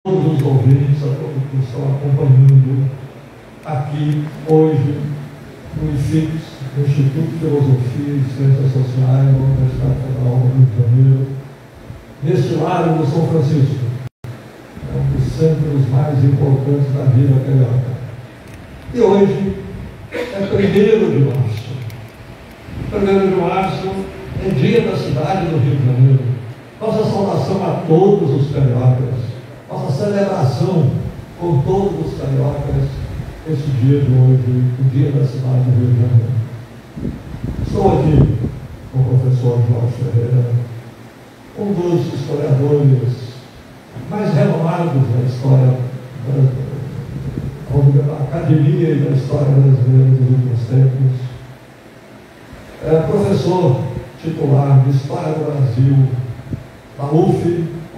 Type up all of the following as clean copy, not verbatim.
todos os ouvintes, a todos que estão acompanhando aqui hoje no IFIX, no Instituto de Filosofia e Ciências Sociais da Universidade Federal do Rio de Janeiro, neste Largo do São Francisco, um dos centros mais importantes da vida carioca. E hoje é 1º de março. 1º de março é dia da cidade do Rio de Janeiro. Nossa saudação a todos os cariocas, nossa celebração com todos os cariocas, esse dia de hoje, o dia da cidade do Rio de Janeiro. Estou aqui com o professor Jorge Ferreira, um dos historiadores mais renomados da história da academia e da história brasileira dos últimos tempos. É professor titular de História do Brasil da UF,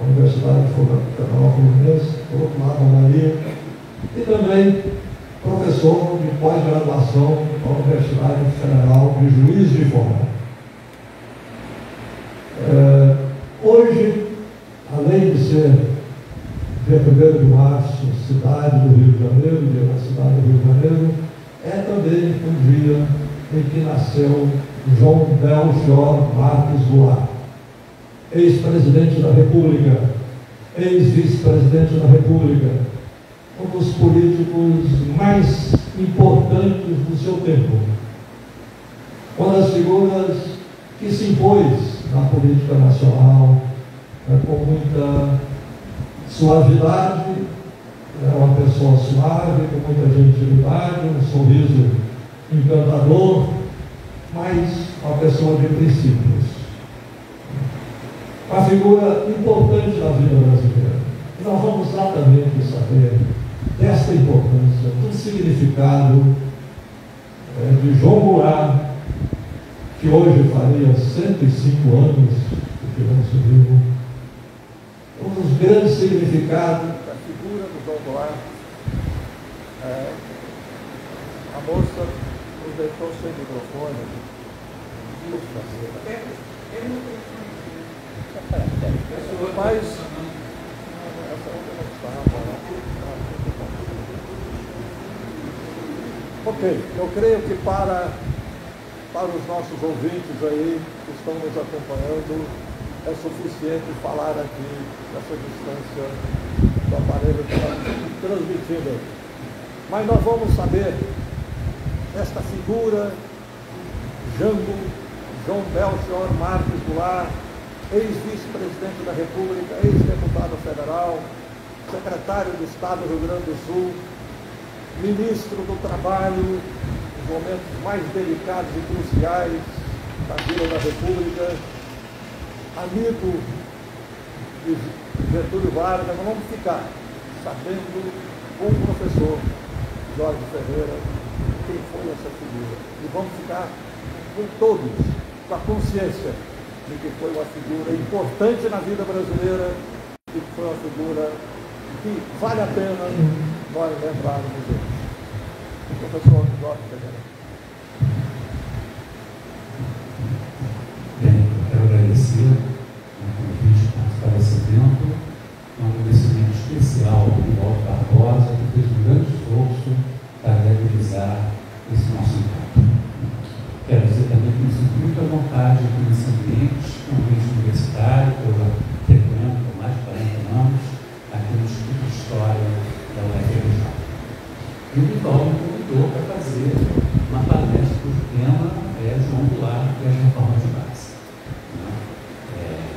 Universidade Federal Fluminense, do outro lado da Bahia, e também professor de pós-graduação da Universidade Federal de Juiz de Fora. Hoje, além de ser dia 1º de março, cidade do Rio de Janeiro, dia da cidade do Rio de Janeiro, é também um dia em que nasceu João Belchior Marques Goulart, ex-presidente da República, ex-vice-presidente da República, um dos políticos mais importantes do seu tempo, uma das figuras que se impôs na política nacional com muita suavidade, é uma pessoa suave, com muita gentilidade, um sorriso encantador, mas uma pessoa de princípios. Uma figura importante na vida brasileira. E nós vamos exatamente saber desta importância, do significado de João Goulart, que hoje faria 105 anos que tivemos vivo. Um dos grandes significados da figura do João Goulart. A moça nos deixou sem microfone. Mas ok, eu creio que para os nossos ouvintes aí que estão nos acompanhando, é suficiente falar aqui nessa distância do aparelho que está transmitindo. Mas nós vamos saber esta figura, João Belchior Marques Goulart, ex-vice-presidente da República, ex-deputado federal, secretário de Estado do Rio Grande do Sul, ministro do Trabalho, nos momentos mais delicados e cruciais da vida da República, amigo de Getúlio Vargas. Nós vamos ficar sabendo com o professor Jorge Ferreira quem foi essa figura. E vamos ficar com todos, com a consciência de que foi uma figura importante na vida brasileira e que foi uma figura que vale a pena nós lembrarmos hoje. Professor Jorge Ferreira. Bem, eu quero agradecer o convite para esse evento, um agradecimento especial ao Walter Barbosa, que fez um grande esforço para realizar esse nosso encontro. Quero dizer também que me sinto muito à vontade aqui nesse ambiente, um ambiente universitário, que eu frequento há mais de 40 anos, aqui no Instituto de História da UFRJ. E o Vitor me convidou para fazer uma palestra cujo tema é João Goulart e as reformas de base.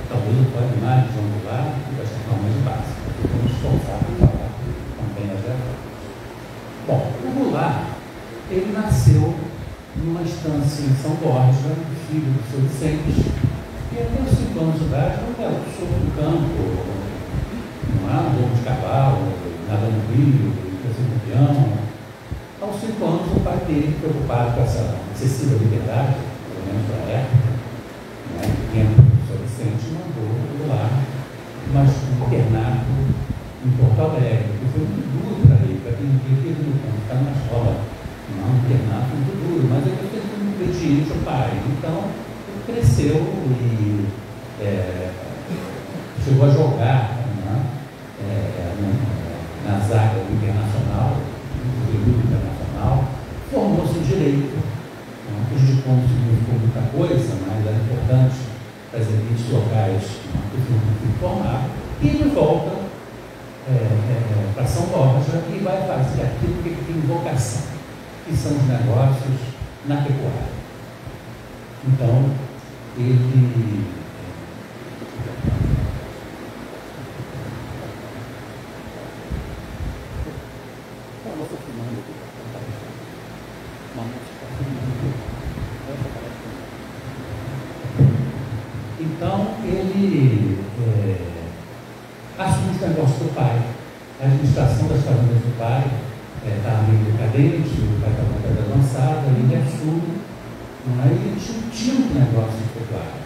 Talvez eu fale mais de João Goulart e das reformas de base, porque vamos esforçar para falar também as reformas. Bom, o Goulart, ele nasceu numa estância em São Borja, filho do seu Vicente, e até os 5 anos de idade não era sobre o campo, não era um de cavalo, nada no rio, fazendo avião. Aos 5 anos, o pai dele, preocupado com essa excessiva liberdade, pelo menos para a época, tempo do seu Vicente, mandou lá um internato em Porto Alegre, que foi muito duro para ele, para quem queria ficar na escola. Um internato muito duro, mas ele fez um obediente ao pai. Então, ele cresceu e chegou a jogar para São Borja e vai fazer aquilo que ele tem vocação, que são os negócios na pecuária. Então, ele assume os negócios do pai. A administração das fazendas do pai está meio decadente, o pai está muito avançado, ele assume. Ele tinha um negócio de pecuária.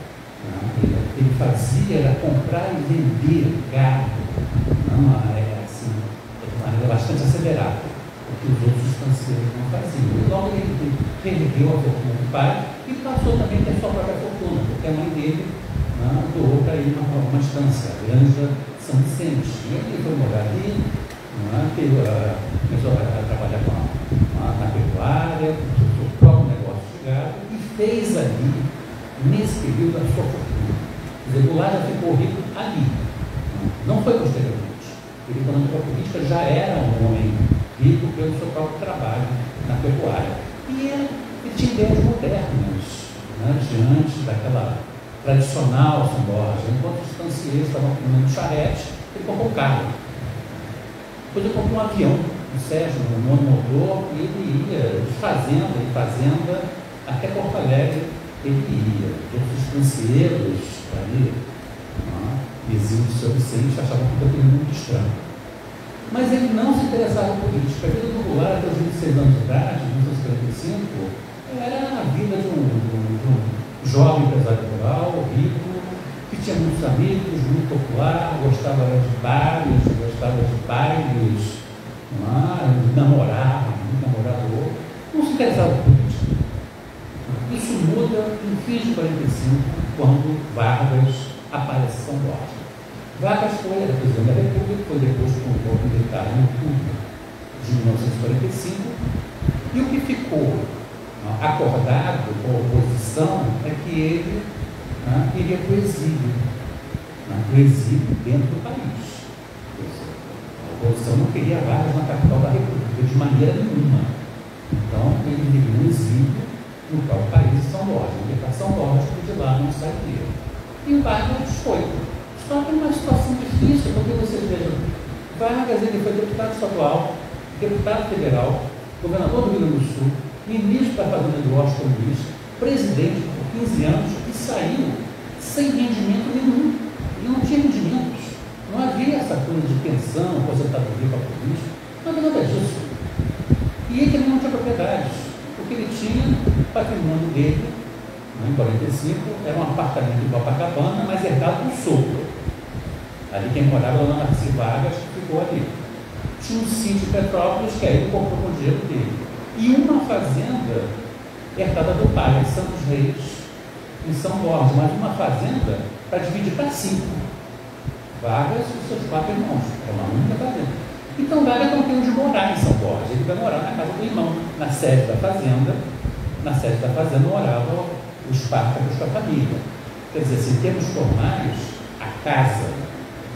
Ele fazia era comprar e vender gado, assim, de maneira bastante acelerada, o que os outros estancieiros não faziam. Então ele perdeu a fortuna do pai e passou também a ter sua própria fortuna, porque a mãe dele doou para ir uma estância, a Granja São Vicente. E ele foi morar ali, começou a trabalhar na pecuária, com o seu próprio negócio de gado, e fez ali, nesse período, a sua fortuna. Quer dizer, Goulart já ficou rico ali, não foi posteriormente. Ele, quando entrou na política, já era um homem rico pelo seu próprio trabalho na pecuária. E ele tinha ideias modernas, diante daquela tradicional São Borja. Enquanto os estancieiros estavam comendo charrete, ele comprou um carro. Depois ele comprou um avião, o Sérgio, um monomotor, e ele ia de fazenda em fazenda até Porto Alegre. Ele ia. Os estancieiros ali, vizinhos de São Vicente, achavam tudo aquilo muito estranho. Mas ele não se interessava por política. A vida do Goulart, até os 26 anos de idade, em 1955, era a vida de um jovem empresário rural, rico, que tinha muitos amigos, muito popular, gostava de bares, gostava de bailes, namorava, muito namorador, não se interessava por política. Isso muda em fim de 45, quando Vargas aparece em São Borja. Vargas era presidente da República, foi deposto com o golpe militar em outubro de 1945, e o que ficou acordado com a oposição é que ele iria para o exílio, dentro do país. A oposição não queria Vargas na capital da República, de maneira nenhuma. Então, ele iria no exílio no próprio país de São Borja. Ele ia para São Borja, porque de lá não sairia. E o Vargas foi. Só que uma situação difícil, porque vocês vejam, Vargas ele foi deputado estadual, deputado federal, governador do Rio Grande do Sul, ministro da Fazenda do Washington Luiz, presidente por 15 anos e saiu sem rendimento nenhum. Ele não tinha rendimentos. Não havia essa coisa de pensão, aposentadoria para político, não havia nada disso. E ele também não tinha propriedades, porque ele tinha o patrimônio dele, em 45, era um apartamento em Copacabana, mas herdado do sogro. Ali quem morava era a Dona Narci Vargas, que ficou ali. Tinha um sítio em Petrópolis, que aí ele comprou com o dinheiro dele. E uma fazenda herdada do pai, em Santos Reis, em São Borja, mas uma fazenda para dividir para 5. Vargas e seus 4 irmãos. É uma única fazenda. Então Vargas não tem onde morar em São Borja. Ele vai morar na casa do irmão, na sede da fazenda. Na sede da fazenda moravam os Pártagos com a família. Quer dizer, assim, em termos formais, a casa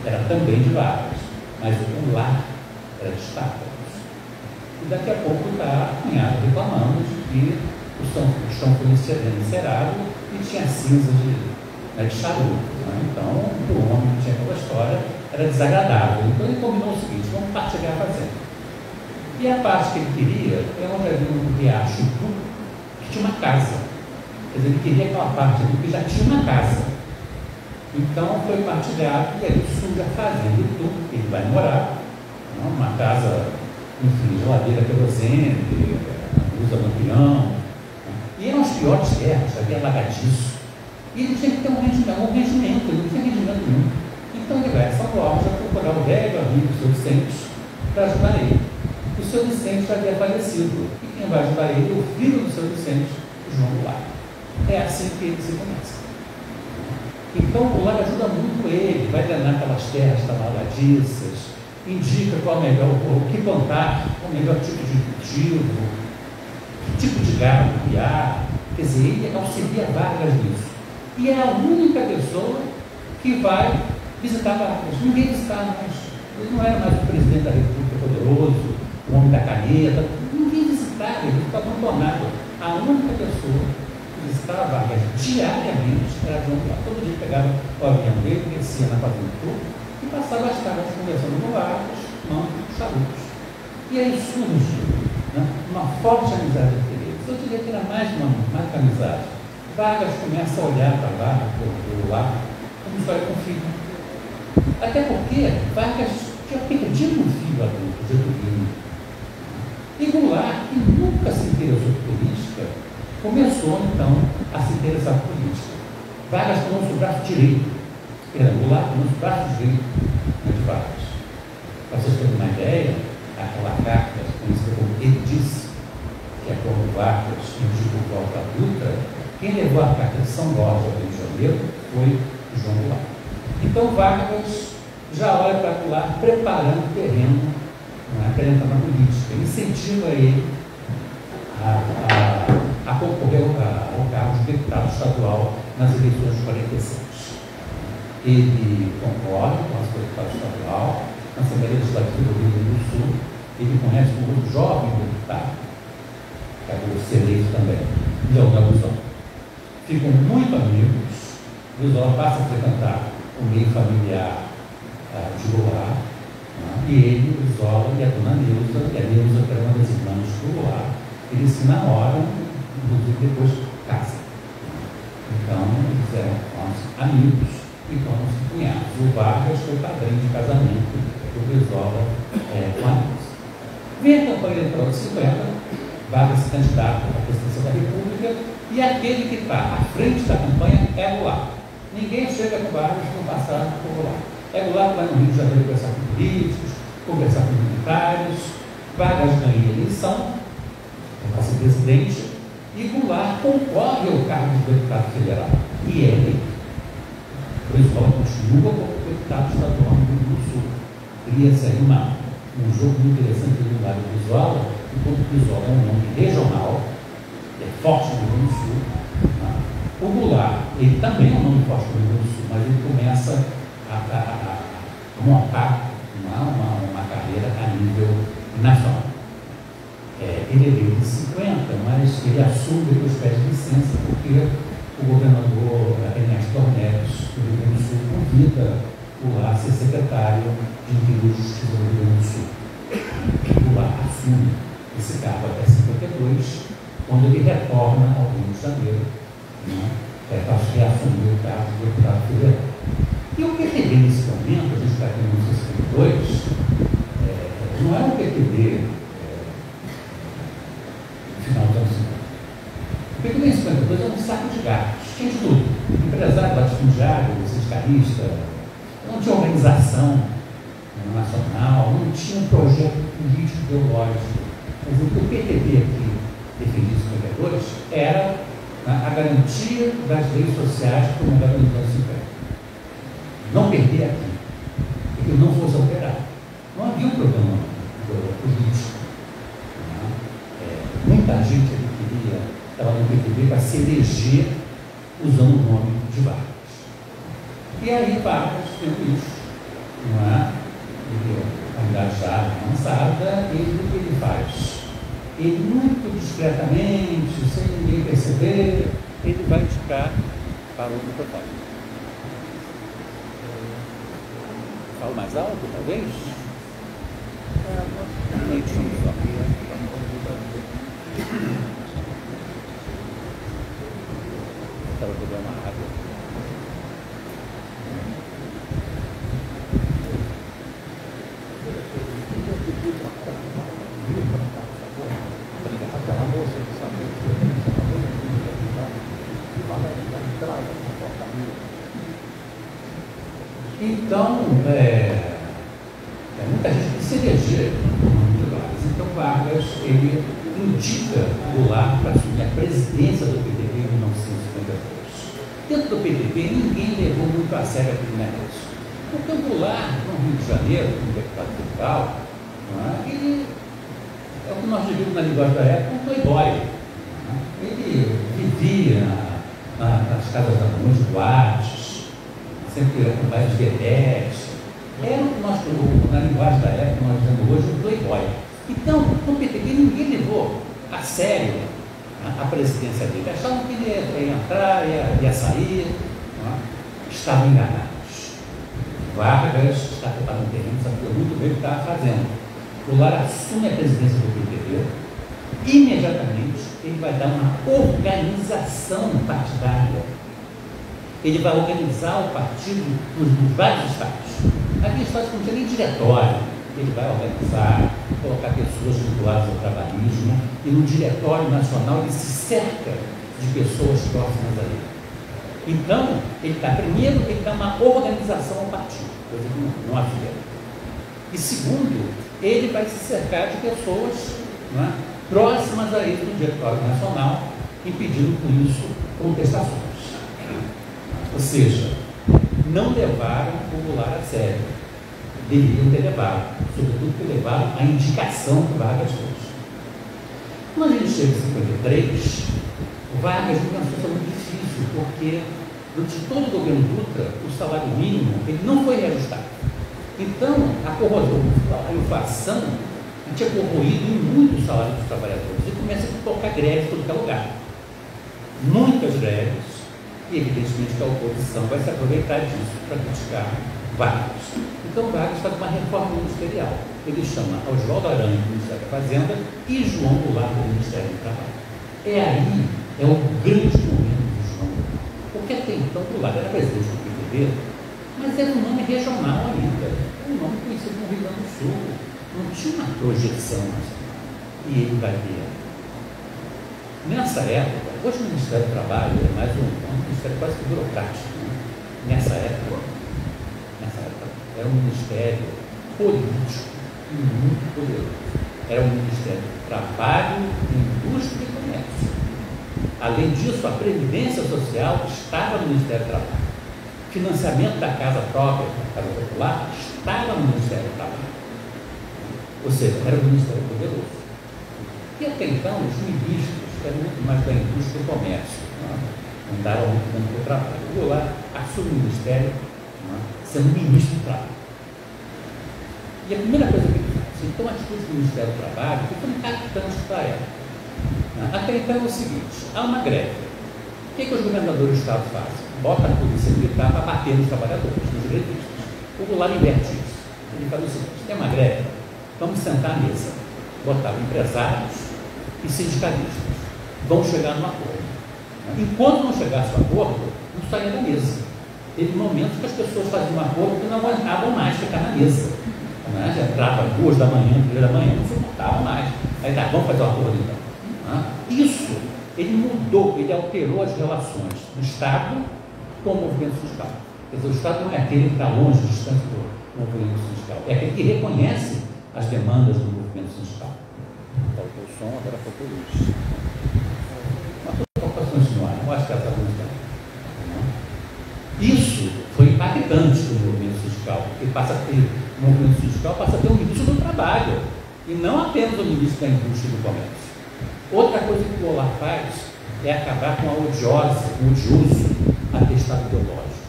era também de Vargas, mas o lar era de Pártagos. E daqui a pouco está a cunhada reclamando de que o chão foi encerado e tinha cinza de charuto. Então, o homem que tinha aquela história era desagradável. Então, ele combinou o seguinte: vamos partilhar a fazenda. E a parte que ele queria era onde havia um riacho que tinha uma casa. Quer dizer, ele queria aquela parte ali que já tinha uma casa. Então, foi partilhado e aí surge a fazenda do Tudo, que ele vai morar, uma casa, enfim, geladeira querosene, luz a lampião. E eram as piores terras, havia lagadiço. E ele tinha que ter um rendimento, ele não tinha rendimento nenhum. Então ele vai a São Borja procurar o velho amigo, o seu Vicente, para ajudar ele. O seu Vicente já havia falecido. E quem vai ajudar ele é o filho do seu Vicente, o João Goulart. É assim que ele se conhece. Então o Goulart ajuda muito ele, vai drenar aquelas terras tamaladiças, indica qual é melhor, o que plantar, qual é o melhor tipo de cultivo, que tipo de gado criar. Quer dizer, ele auxilia Vargas nisso. E é a única pessoa que vai visitar Vargas. Ninguém visitava mais. Ele não era mais o presidente da República poderoso, o homem da caneta, ninguém visitava, ele ficava abandonado. A única pessoa que visitava Vargas diariamente era João Goulart. Todo dia pegava o avião dele, descia na Fazenda do Clube e passava as tardes conversando com Vargas, tomando charutos. E aí surge, né, uma forte amizade entre eles. Eu diria que era mais que amizade. Vargas começa a olhar para Vargas, para o Goulart, como história com filho. Até porque Vargas tinha perdido um filho adulto, Getulino. E Goulart, que nunca se interessou por política, começou então a se interessar por política. Vargas tomou o braço direito. Goulart tomou o braço direito de Vargas. Para vocês terem uma ideia, aquela carta conhecida como Ele Disse, que é como Vargas indicou o Volta Dutra, quem levou a carta de São Borja ao Rio de Janeiro foi João Goulart. Então Vargas já olha para Goulart preparando o terreno, para entrar na política, incentiva ele a concorrer ao cargo de deputado estadual nas eleições de 46. Ele concorre com a deputado estadual na Assembleia Legislativa do Rio Grande do Sul. Ele conhece um outro jovem deputado, que acabou de ser eleito também, Leonel Brizola. Ficam muito amigos. Brizola passa a frequentar o meio familiar de Goulart, e ele, o Brizola e a dona Neuza, que era uma das irmãs do Goulart, eles se namoram, inclusive depois casam. Então, eles eram amigos e tornam-se cunhados. O Vargas foi padrinho de casamento do Brizola com a Neuza. Vem a campanha eleitoral de 50, Vargas se candidata à presidência da República, e aquele que está à frente da campanha é Goulart. Ninguém chega com Vargas no passado por Goulart. É Goulart que vai no Rio de Janeiro conversar com políticos, conversar com militares. Vargas ganha a eleição, vai ser presidente, e Goulart concorre ao cargo de deputado federal, e é eleito. O Brizola continua como deputado estadual no Rio Grande do Sul. Cria-se aí um jogo muito interessante do lado do Brizola, enquanto o Brizola é um nome regional, é forte no Rio Grande do Sul. O Goulart, ele também é um nome forte no Rio Grande do Sul, mas ele começa a montar uma carreira a nível nacional. Ele é de 50, mas ele assume depois pede licença, porque o governador Ernesto Ornelis, do Rio Grande do Sul, convida o Goulart a ser secretário de Interior e Justiça do Rio Grande do Sul. O Goulart assume esse cargo até 52, quando ele retorna ao Rio de Janeiro, para reassumir o cargo de deputado federal. E o PTB, nesse momento, a gente está aqui em 1952, não é um PTB no final dos anos 50. O PTB em 52 era um saco de gatos, tinha de tudo. Empresário, latifundiário, sindicalista, não tinha organização nacional, não tinha um projeto político ideológico. Mas o que o PTB aqui defendia em 52 era a garantia das leis sociais promulgadas nos anos 50. Não perder aqui, e que não fosse alterado. Não havia um problema político. Muita gente queria, estava no PTB para se eleger usando o nome de Vargas. E aí Vargas fez isso, Ele, a idade já avançada, o que ele faz? Ele, muito discretamente, sem ninguém perceber, ele vai indicar para o microfone. Falo mais alto, talvez? Estava bebendo uma água. Então, muita gente que se eleger no nome de Vargas. Então, Vargas, ele indica Goulart para assumir a presidência do PTB em 1952. Dentro do PTB, ninguém levou muito a sério a primeira vez. Porque o Goulart, no Rio de Janeiro, como deputado federal, ele é o que nós diríamos na linguagem da época, um playboy. Ele vivia nas casas da noite, boates, sempre acompanhado de vedete, era o que nós, na linguagem da época, nós dizemos hoje, o playboy. Então, o PTB, ninguém levou a sério a presidência dele. Achavam que ele ia entrar, ia sair, não é? Estavam enganados. Vargas está preparando um terreno, sabia muito bem o que estava fazendo. O Goulart assume a presidência do PTB, imediatamente ele vai dar uma organização partidária. Ele vai organizar o partido nos vários estados. Aqui estados que não tinha nem diretório. Ele vai organizar, colocar pessoas vinculadas ao trabalhismo, e no diretório nacional ele se cerca de pessoas próximas a ele. Então, primeiro, ele dá uma organização ao partido, coisa que não havia. E segundo, ele vai se cercar de pessoas, não é, próximas a ele no diretório nacional, impedindo com isso contestações. Ou seja, não levaram o Goulart a sério. Deveriam ter levado, sobretudo porque levaram a indicação que Vargas fez. Quando a gente chega em 53, o Vargas vive uma situação muito difícil, porque durante todo o governo Dutra, o salário mínimo ele não foi reajustado. Então, a inflação tinha corroído em muito o salário dos trabalhadores e começa a tocar greve em todo que é lugar. Muitas greves, e evidentemente que a oposição vai se aproveitar disso para criticar Vargas. Então, Vargas faz uma reforma ministerial. Ele chama Oswaldo Aranha do Ministério da Fazenda e João Goulart do Ministério do Trabalho. É o grande momento de João Goulart. Porque até então, Goulart era presidente do PTB, mas era um nome regional ainda. Era um nome conhecido no Rio Grande do Sul. Não tinha uma projeção nacional. E ele vai ver. Nessa época, hoje o Ministério do Trabalho é mais um ministério quase que burocrático. Né? Nessa época, era um ministério político e muito poderoso. Era um ministério de trabalho, indústria e comércio. Além disso, a Previdência Social estava no Ministério do Trabalho. Financiamento da casa própria, da casa popular, estava no Ministério do Trabalho. Ou seja, era um ministério poderoso. E até então, os ministros eram muito mais da indústria e do comércio. Não davam muito tempo para o trabalho. O Goulart assume o ministério sendo ministro do Trabalho. E a primeira coisa que ele faz, então a atitude do Ministério do Trabalho ficou impactante para a época. Até então é o seguinte, há uma greve. O que os governadores do Estado fazem? Bota a polícia militar para bater nos trabalhadores, nos grevistas. O Goulart inverte isso. Ele fala o seguinte, tem uma greve, vamos sentar à mesa. Botar empresários e sindicalistas. Vão chegar num acordo. Enquanto não chegasse o acordo, não saia da mesa. Teve momentos que as pessoas faziam um acordo que não aguentavam mais ficar na mesa. Já entrava às 2 da manhã, 3 da manhã, não suportava mais. Aí tá, vamos fazer um acordo então. Isso, ele mudou, ele alterou as relações do Estado com o movimento sindical. Quer dizer, o Estado não é aquele que está longe, distante do movimento sindical, é aquele que reconhece as demandas do movimento sindical. Faltou o som, agora faltou luz. Mas para continuar, eu acho que essa música. Isso foi impactante para o movimento sindical, porque o movimento sindical passa a ter um ministro do trabalho, e não apenas o ministro da indústria e do comércio. Outra coisa que o Goulart faz é acabar com o odioso atestado ideológico.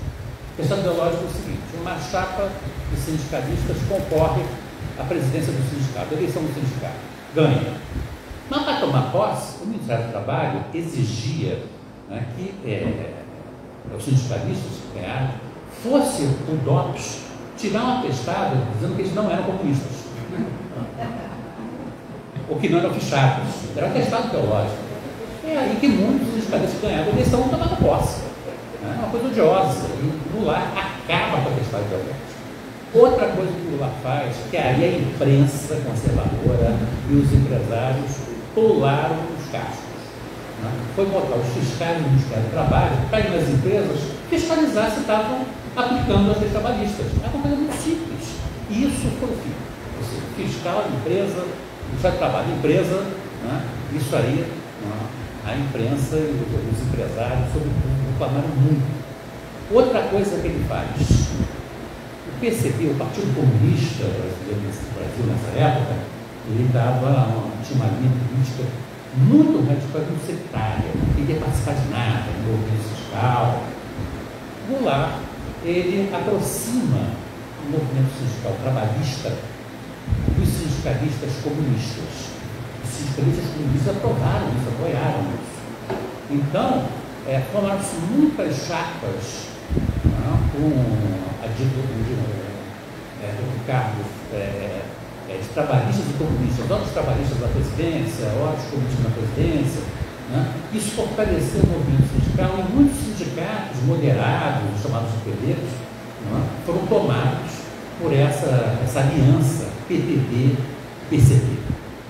O atestado ideológico é o seguinte, uma chapa de sindicalistas concorre à presidência do sindicato, a eleição do sindicato, ganha. Mas para tomar posse, o Ministério do Trabalho exigia que os sindicalistas que ganharam fosse o DOPS tirar um atestado dizendo que eles não eram comunistas ou que não eram fichados, era um atestado teológico. É aí que muitos sindicalistas ganharam a eleição não tomaram posse. É uma coisa odiosa, e o Goulart acaba com o atestado teológico. Outra coisa que o Goulart faz, que aí a imprensa conservadora e os empresários pularam os cascos. Foi botar os fiscais do Ministério do Trabalho para ir nas empresas fiscalizar se estavam aplicando as leis trabalhistas. É uma coisa muito simples. E isso foi o fim. Ou seja, fiscal, empresa, Ministério do Trabalho, empresa, isso aí, a imprensa e os empresários, sobretudo, reclamaram muito. Outra coisa que ele faz, o PCB, o Partido Comunista Brasileiro no Brasil nessa época, ele tinha uma linha política muito radical, muito sectária, não queria participar de nada, no movimento fiscal. Goulart, ele aproxima o movimento sindical trabalhista dos sindicalistas comunistas. Os sindicalistas comunistas aprovaram isso, apoiaram isso. Então, formaram-se muitas chapas, com a do cargo de trabalhistas e comunistas, ora os trabalhistas da presidência, ora os comunistas na presidência. Isso fortaleceu o movimento sindical e muitos sindicatos moderados, chamados superiores, foram tomados por essa aliança PTB-PCB.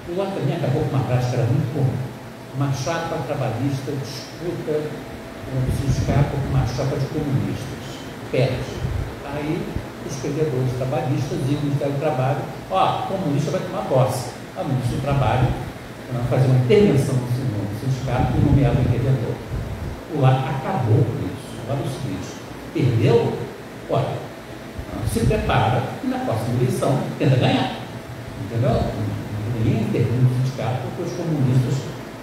O Goulart também acabou com uma prática era muito comum. Uma chapa trabalhista disputa um sindicato com uma chapa de comunistas. Perde. Aí os perdedores trabalhistas e o Ministério do Trabalho, o comunista vai tomar posse. O Ministro do Trabalho fazer uma intervenção no sindicato e nomear o interventor. O Goulart acabou com isso. Olha o seguinte, perdeu, olha, se prepara e na próxima eleição tenta ganhar. Entendeu? Ninguém interviu no sindicato porque os comunistas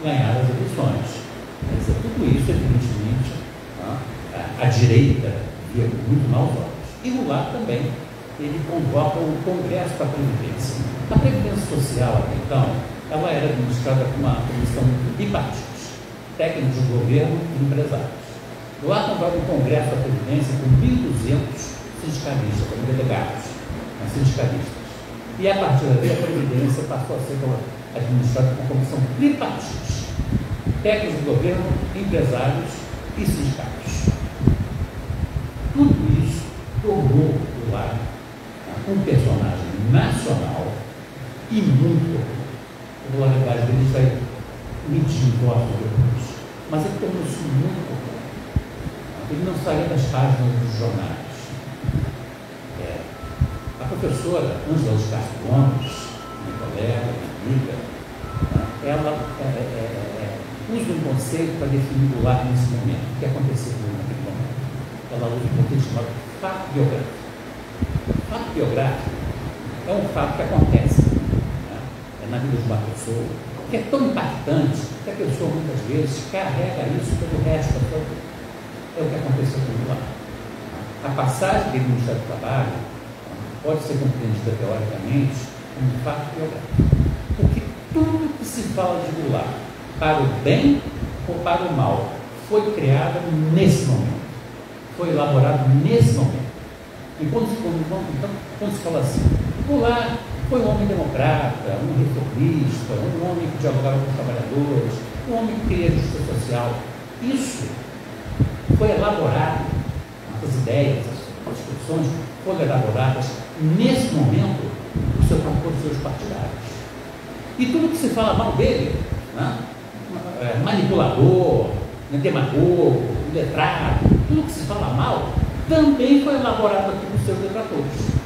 ganharam as eleições. Quer dizer, tudo isso, evidentemente, a direita via com muito maus olhos. E o Goulart também, ele convoca o Congresso da Previdência. A Previdência Social, até então, ela era administrada por uma comissão bipartite, técnicos do governo e empresários. Goulart convoca o Congresso da Previdência com 1.200 sindicalistas, como delegados, sindicalistas. E a partir daí a Previdência passou a ser administrada por uma comissão tripartite, técnicos do governo, empresários e sindicatos. Tudo isso tornou o Goulart um personagem nacional e muito popular. A popularidade dele vai medir votos depois, mas ele tornou-se muito popular. Ele não saía das páginas dos jornais. A professora Ângela de Castro Gomes, minha colega, minha amiga, ela usa um conceito para definir o Goulart nesse momento, o que aconteceu naquele momento. Ela usa um conceito chamado fato biográfico. Fato biográfico é um fato que acontece na vida de uma pessoa, que é tão impactante que a pessoa muitas vezes carrega isso pelo resto da sua vida. É o que aconteceu com o Goulart. A passagem dele no Ministério do Trabalho pode ser compreendida teoricamente como um fato biográfico. Porque tudo que se fala de Goulart, para o bem ou para o mal, foi criado nesse momento. Foi elaborado nesse momento. E quando se fala assim, Goulart foi um homem democrata, um reformista, um homem que dialogava com os trabalhadores, um homem que queria justiça social. Isso foi elaborado, as ideias, as discussões foram elaboradas nesse momento por seus partidários. E tudo que se fala mal dele, manipulador, demagogo, letrado, tudo que se fala mal também foi elaborado aqui por seus detratores.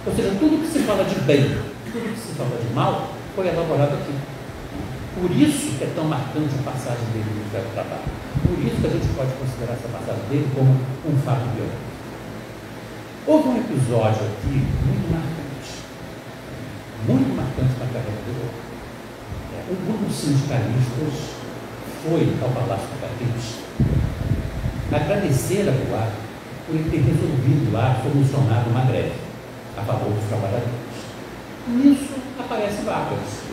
Ou seja, tudo que se fala de bem, tudo que se fala de mal, foi elaborado aqui. Por isso que é tão marcante a passagem dele no Ministério do Trabalho. Por isso que a gente pode considerar essa passagem dele como um fato biográfico. Houve um episódio aqui muito marcante na carreira dele. Um grupo de sindicalistas foi ao Palácio do Catete agradecer a Goulart por ele ter resolvido lá solucionar uma greve a favor dos trabalhadores. Nisso aparece Vargas.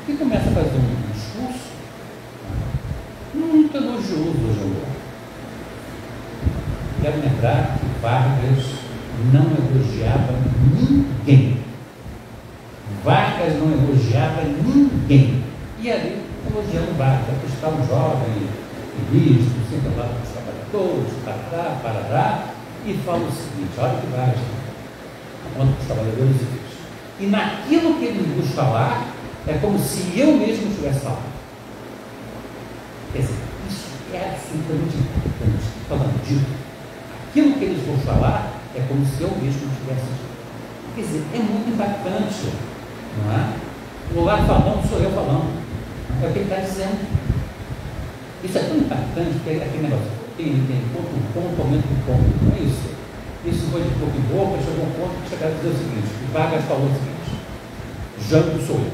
E começa a fazer um discurso muito elogioso hoje ao Goulart. Quero lembrar que Vargas não elogiava ninguém. E ali, elogiando Vargas, porque está um jovem, ministro, sempre lá com os trabalhadores, parará, e fala o seguinte, olha que Vargas conta com os trabalhadores e isso. E naquilo que ele nos falar, é como se eu mesmo estivesse falando. Quer dizer, isso é absolutamente importante. Falando disso, aquilo que eles vão falar é como se eu mesmo estivesse falando. Quer dizer, é muito impactante, não é? O Goulart falando, sou eu falando. É o que ele está dizendo. Isso é tão impactante que aquele negócio tem ponto, aumenta um ponto. Não é isso? Isso foi de pouco em pouco, chegou a um ponto que chegaram a dizer o seguinte: o Vargas falou o seguinte: Jango sou eu.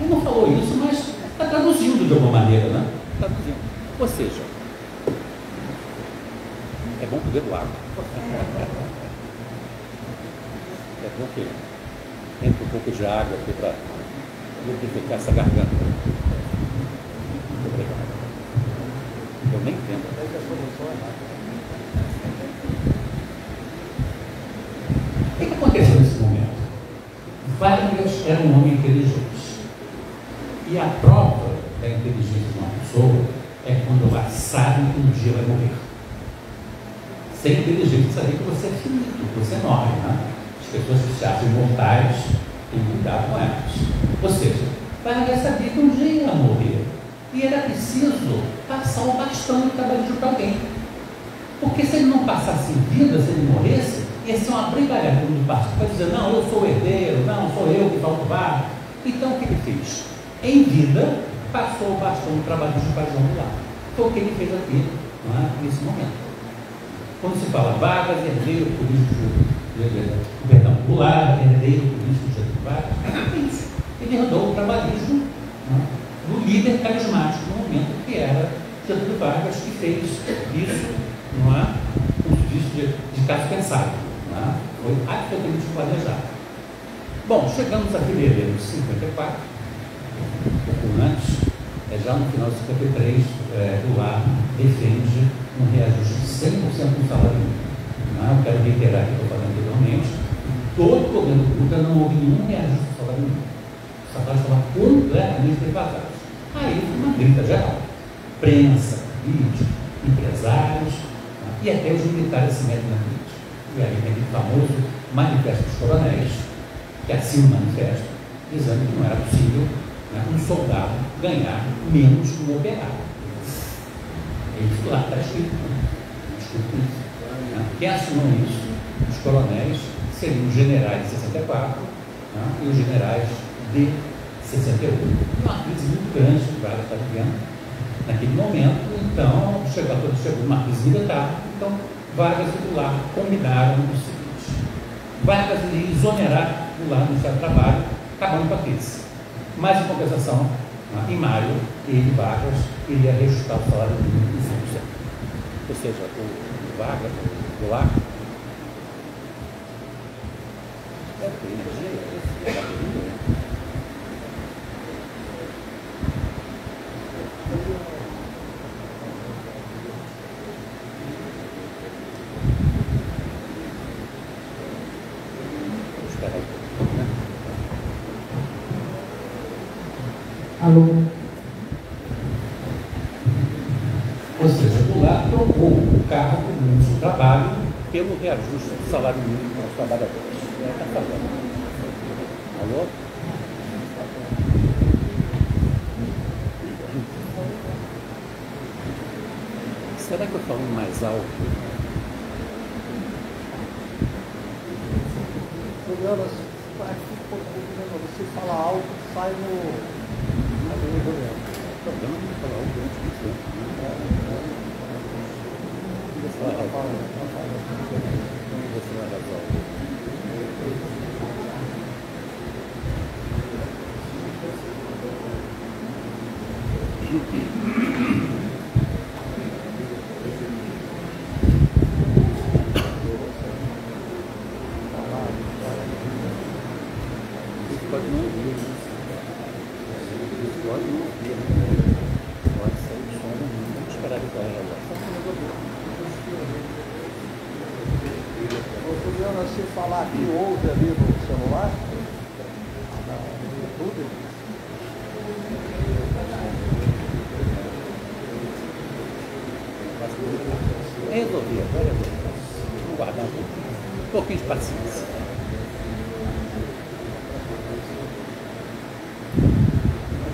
Ele não falou isso, mas está traduzindo de alguma maneira, né? Traduzindo. Ou seja, é bom poder do água. É bom que entre um pouco de água aqui para lubrificar essa garganta. Muito obrigado. Eu nem entendo. O que aconteceu nesse momento? Vargas era um homem inteligente. E a prova da inteligência de uma pessoa é quando ela sabe que um dia vai morrer. Ser inteligente saber que você é finito, que você morre, né? As pessoas que se acham imortais têm que cuidar com elas. Ou seja, Vargas sabia que um dia ia morrer. E era preciso passar o bastão de trabalho para alguém. Porque se ele não passasse em vida, se ele morresse, ia ser uma brigalhada do bastão para dizer, não, eu sou o herdeiro, não, sou eu que toco o bar. Então o que ele fez? Em vida, passou o bastão do trabalho de para João Goulart. Foi o que ele fez aqui, não é? Nesse momento. Quando se fala Vargas, herdeiro político, Goulart, herdeiro político de Vargas, é isso. Ele herdou o trabalhismo, né, do líder carismático no momento que era Getúlio Vargas, que fez isso, não é? Como se diz, de caso pensado. Não é? Foi absolutamente planejado. Bom, chegamos a fevereiro de 54, um pouco antes, já no final de 53, Goulart defende um reajuste de 100% do salário mínimo. Eu quero reiterar aqui, estou falando anteriormente, todo o governo Dutra não houve nenhum reajuste do salário mínimo. O salário estava completamente defasado. Aí foi uma grita geral. Prensa, política, empresários, e até os militares se metem na política. E aí tem aquele famoso manifesto dos coronéis, que assim o manifesto, dizendo que não era possível, né, um soldado ganhar menos que um operário. Isso lá está escrito, desculpa isso. Quem assinou isso? Os coronéis seriam os generais de 64, né, e os generais de 68. Uma crise muito grande que o Vargas está vivendo naquele momento. Então chegou uma crise militar. Então Vargas e Goulart combinaram o seguinte: Vargas iria exonerar Goulart do Ministério do Trabalho, acabando com a crise. Mas, em compensação, em maio, ele, Vargas, iria reajustar o salário mínimo em 5%. Ou seja, o Vargas, o Goulart, Alô? Ou seja, Goulart trocou o cargo do trabalho pelo reajuste do salário mínimo para os trabalhadores. Está falando. Alô? Será que eu falo mais alto? Você fala alto, sai no. Problema de falar alto durante muito tempo. Você vai arrasar. Pode não ouvir. Pode não ouvir. Pode sair do som. Vamos esperar ele cair agora. Juliana, se falar aqui, ouve ali no celular, no YouTube. Resolvi agora. Vamos guardar um pouquinho de paciência.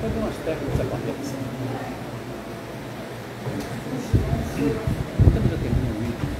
Algumas técnicas acontecem. Estamos já terminando o item.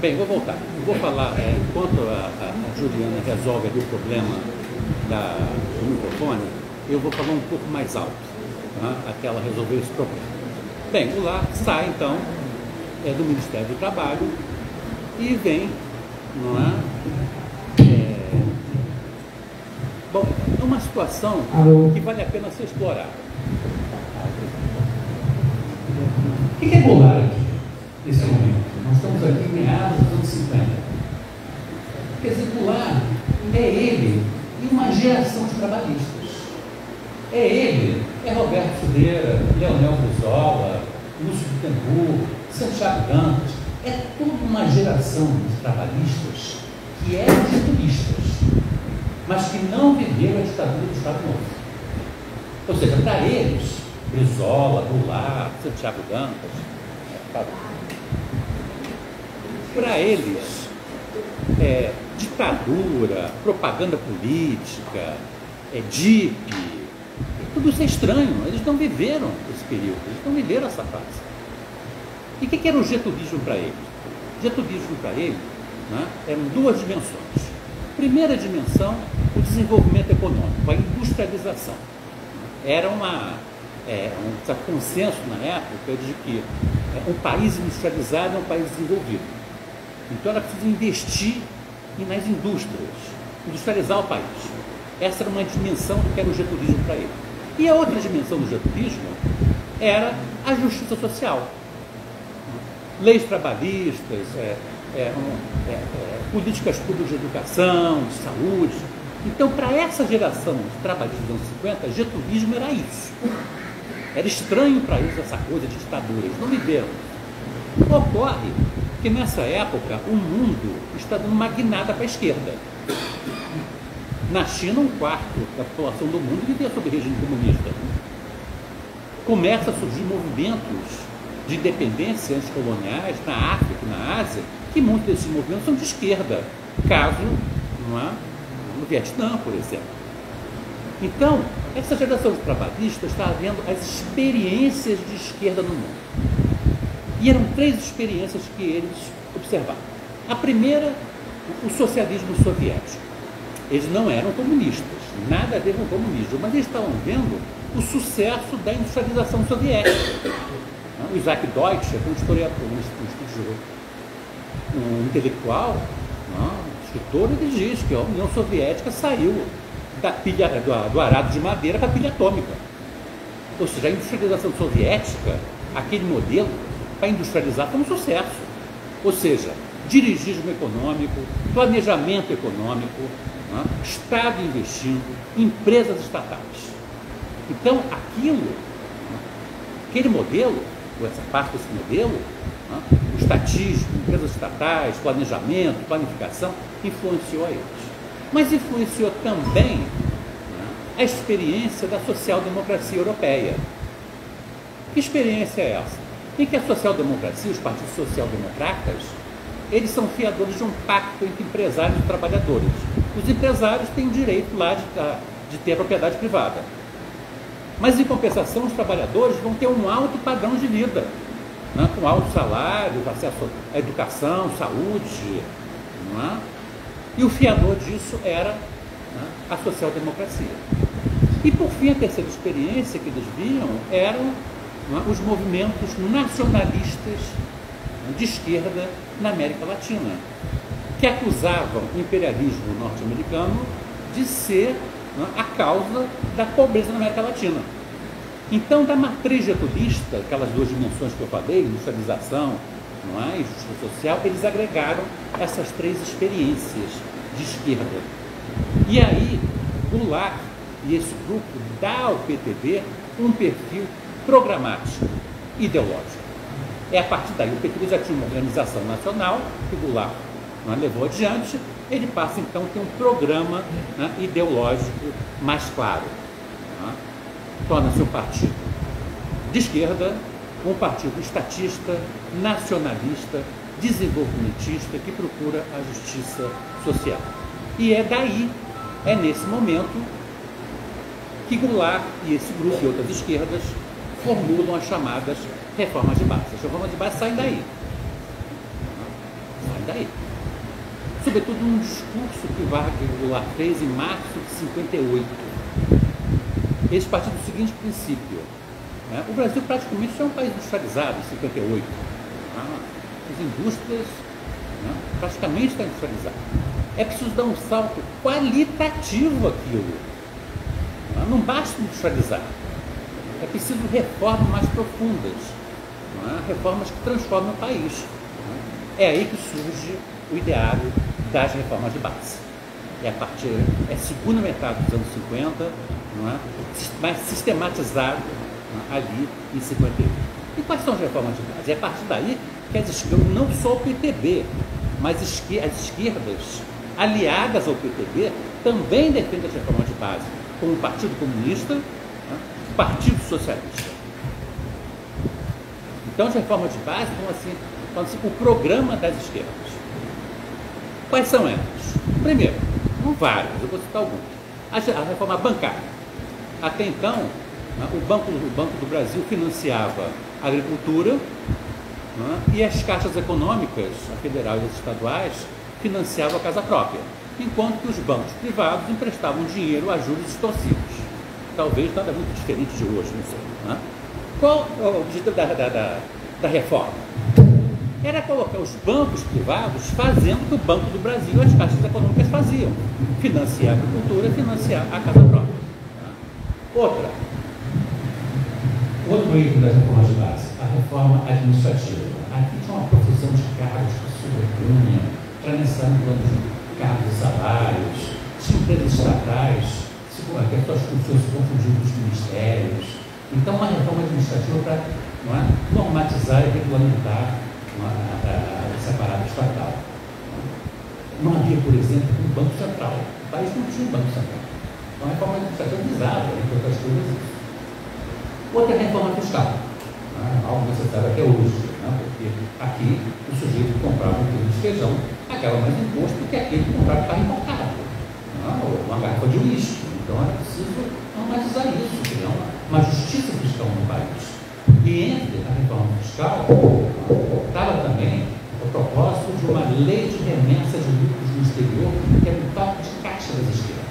Bem, vou voltar. Eu vou falar, enquanto a Juliana resolve ali o problema do microfone, eu vou falar um pouco mais alto, tá? Até ela resolver esse problema. Bem, o Goulart sai, então, do Ministério do Trabalho e vem, não é? Bom, é uma situação que vale a pena ser explorada. O que é Goulart aqui, nesse momento? Nós estamos aqui em meados dos anos 50. Quer dizer, Goulart é ele e uma geração de trabalhistas. É ele, é Roberto Fudeira, Leonel Brizola, Lúcio Bittencourt, Santiago Dantas. É toda uma geração de trabalhistas que eram getulistas, mas que não viveram a ditadura do Estado Novo. Ou seja, para eles, Brizola, Goulart, Santiago Dantas, para eles, ditadura, propaganda política, DIP, tudo isso é estranho. Eles não viveram esse período, eles não viveram essa fase. E o que era o getulismo para eles? Getulismo para eles, né, eram duas dimensões. Primeira dimensão, o desenvolvimento econômico, a industrialização. Era um consenso na época de que um país industrializado é um país desenvolvido. Então era preciso investir nas indústrias, industrializar o país. Essa era uma dimensão do que era o getulismo para ele. E a outra dimensão do getulismo era a justiça social. Leis trabalhistas, políticas públicas de educação, de saúde. Então, para essa geração de trabalhistas dos anos 50, getulismo era isso. Era estranho para eles essa coisa de ditadura, eles não viveram. Ocorre que nessa época o mundo está dando uma guinada para a esquerda. Na China, 1/4 da população do mundo vivia sob regime comunista. Começa a surgir movimentos de independência anticoloniais na África e na Ásia, que muitos desses movimentos são de esquerda, caso no Vietnã, por exemplo. Então, essa geração de trabalhistas está vendo as experiências de esquerda no mundo. E eram 3 experiências que eles observaram. A primeira, o socialismo soviético. Eles não eram comunistas, nada a ver com o comunismo, mas eles estavam vendo o sucesso da industrialização soviética. O Isaac Deutscher, um historiador, um intelectual, um escritor, ele diz que a União Soviética saiu do arado de madeira para a pilha atômica. Ou seja, a industrialização soviética, aquele modelo, para industrializar foi um sucesso. Ou seja, dirigismo econômico, planejamento econômico, Estado investindo, empresas estatais. Então, aquele modelo, ou essa parte desse modelo, o estatismo, empresas estatais, planejamento, planificação, influenciou a eles. Mas influenciou também a experiência da social-democracia europeia. Que experiência é essa? Em que a social-democracia, os partidos social-democratas, eles são fiadores de um pacto entre empresários e trabalhadores. Os empresários têm o direito lá de ter a propriedade privada. Mas, em compensação, os trabalhadores vão ter um alto padrão de vida, com alto salário, acesso à educação, saúde. E o fiador disso era a social-democracia. E, por fim, a terceira experiência que eles viam eram os movimentos nacionalistas de esquerda na América Latina, que acusavam o imperialismo norte-americano de ser a causa da pobreza na América Latina. Então, da matriz getulista, aquelas duas dimensões que eu falei, industrialização e justiça social, eles agregaram essas 3 experiências de esquerda. E aí, Goulart e esse grupo dá ao PTB um perfil programático, ideológico. A partir daí, o PTB já tinha uma organização nacional, que Goulart levou adiante, ele passa então a ter um programa ideológico mais claro. Torna-se um partido de esquerda, um partido estatista, nacionalista, desenvolvimentista, que procura a justiça social. E é nesse momento, que Goulart e esse grupo e outras esquerdas formulam as chamadas reformas de base. As reformas de base saem daí. daí. Sobretudo num discurso que o Vargas Goulart fez em março de 58. Eles partiram do seguinte princípio, né? O Brasil praticamente é um país industrializado em 58. As indústrias, né, praticamente estão industrializadas. É preciso dar um salto qualitativo àquilo. Não basta industrializar. É preciso reformas mais profundas, reformas que transformem o país. É aí que surge o ideário das reformas de base. É a segunda metade dos anos 50, mas sistematizado ali em 58. E quais são as reformas de base? É a partir daí que as esquerdas, não só o PTB, mas as esquerdas aliadas ao PTB também defendem as reformas de base, como o Partido Comunista, o Partido Socialista. Então as reformas de base vão assim o programa das esquerdas. Quais são elas? Primeiro, várias, eu vou citar algumas. A reforma bancária. Até então, o Banco do Brasil financiava a agricultura, e as caixas econômicas, a federal e as estaduais, financiavam a casa própria, enquanto que os bancos privados emprestavam dinheiro a juros extorsivos. Talvez nada muito diferente de hoje, não sei. Qual é o objetivo da reforma? Era colocar os bancos privados fazendo o que o Banco do Brasil e as caixas econômicas faziam: financiar a agricultura, financiar a casa própria. Outro item das reformas de base, a reforma administrativa. Aqui tinha uma profissão de cargos que sobrepunha, transição de cargos e salários, tinha empresas estatais, que as suas funções se confundiam com os ministérios. Então, uma reforma administrativa para normatizar e regulamentar esse aparato estatal. Não havia, por exemplo, um banco central. O país não tinha um banco central. Então, a reforma administrativa visava, entre outras coisas, isso. Outra reforma fiscal, algo necessário até hoje, porque aqui o sujeito que comprava um quilo de feijão pagava mais imposto do que aquele que comprava carro importado, ou uma garrafa de uísque. Então é preciso normatizar isso, criar uma justiça fiscal no país. E entre a reforma fiscal estava também o propósito de uma lei de remessa de lucros no exterior, que era um toque de caixa das esquerdas.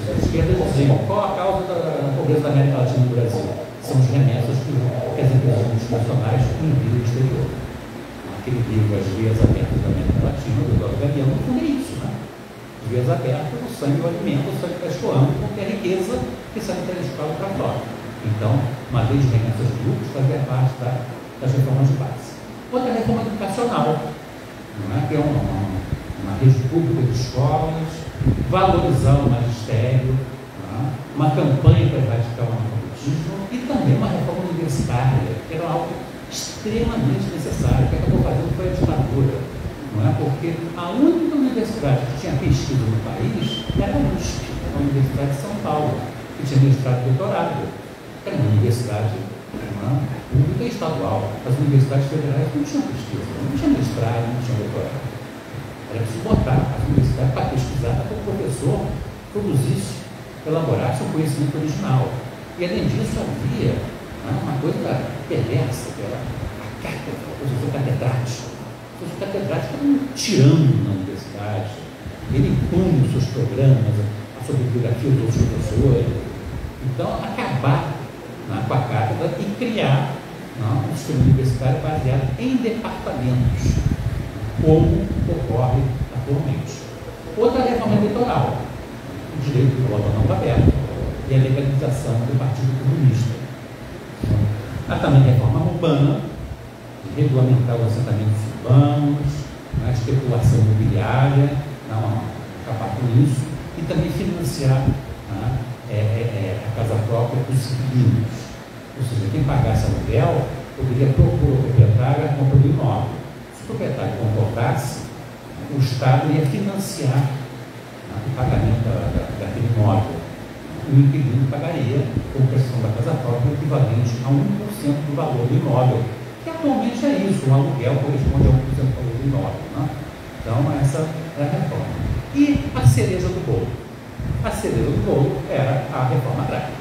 As esquerdas diziam: qual a causa da pobreza da América Latina e do Brasil? São as remessas que as empresas multinacionais enviam no exterior. Aquele livro, As Vias Abertas da América Latina, do Eduardo Galeano, não foi isso, As vias abertas, o sangue, o alimento, o sangue está escoando, porque é a riqueza que sai transformada para fora. Então, uma lei de remessas de lucros fazia parte das reformas de base. Outra reforma educacional, que é uma rede pública de escolas, valorizar o magistério, uma campanha para erradicar o analfabetismo e também uma reforma universitária, que era algo extremamente necessário, que acabou fazendo foi a ditadura, porque a única universidade que tinha pesquisa no país era a USP, a Universidade de São Paulo, que tinha mestrado e doutorado. Era uma universidade pública e estadual. As universidades federais não tinham pesquisa, não tinha mestrado, não tinha doutorado. Era preciso botar as universidades para pesquisar, para que o professor produzisse, elaborasse um conhecimento original. E, além disso, havia uma coisa perversa, que era a cátedra, o professor catedrático. O professor catedrático era um tirano na universidade. Ele impunha os seus programas, a sua bibliografia dos outros professores. Então, acabar com a cátedra e criar um sistema universitário baseado em departamentos, como ocorre atualmente. Outra reforma eleitoral, o direito do voto analfabeto e a legalização do Partido Comunista. Há também a reforma urbana, de regulamentar os assentamentos urbanos, a especulação imobiliária, acabar com isso, e também financiar a casa própria dos inquilinos. Ou seja, quem pagasse aluguel poderia propor ao proprietário a compra do imóvel. Se o proprietário concordasse, o Estado ia financiar o pagamento daquele imóvel. O inquilino pagaria, com prestação da casa própria, equivalente a 1% do valor do imóvel, que atualmente é isso, o aluguel corresponde a 1% do valor do imóvel. Então, essa é a reforma. E a cereja do bolo? A cereja do bolo era a reforma agrária.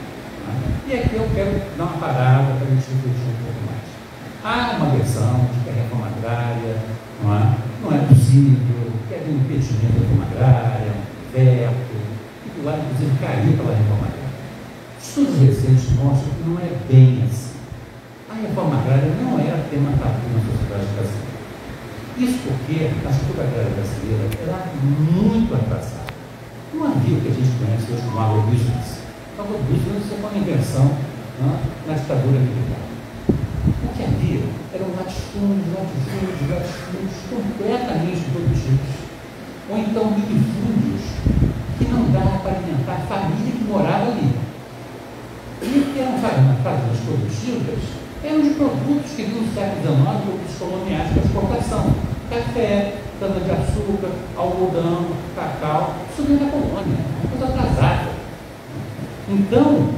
E aqui eu quero dar uma parada para a gente refletir um pouco mais. Há uma versão de que a reforma agrária subsídio, quer ver um impedimento da reforma agrária, um veto, e do lado, inclusive, cair pela reforma agrária. Estudos recentes mostram que não é bem assim. A reforma agrária não era tema tabu na sociedade brasileira. Isso porque a estrutura agrária brasileira era muito atrasada. Não havia o que a gente conhece hoje como agrobusiness. O agrobusiness foi uma invenção na ditadura militar. O que havia eram latifúndios completamente produtivos. Ou então minifúndios que não dava para alimentar a família que morava ali. E o que eram fazendas produtivas eram de produtos que vinham do século XIX, produtos coloniais para exportação. Café, cana-de-açúcar, algodão, cacau, isso veio da colônia, uma coisa atrasada. Então,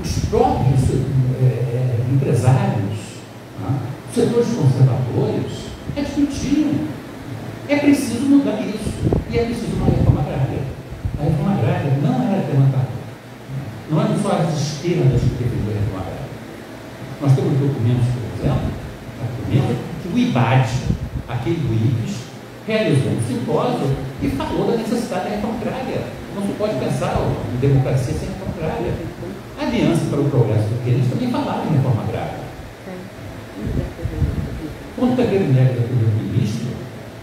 os próprios empresários, os setores conservadores, discutiam. É preciso mudar isso. E é preciso uma reforma agrária. A reforma agrária não era tema tabu. Não eram só as esquerdas que defendiam a reforma agrária. Nós temos documentos, por exemplo, que o IBAD, aquele do IPES, realizou um simpósio e falou da necessidade da reforma agrária. Não se pode pensar em democracia sem reforma agrária. A Aliança para o Progresso do Quênia também falava em reforma agrária. Quando o Tancredo Neves era primeiro-ministro,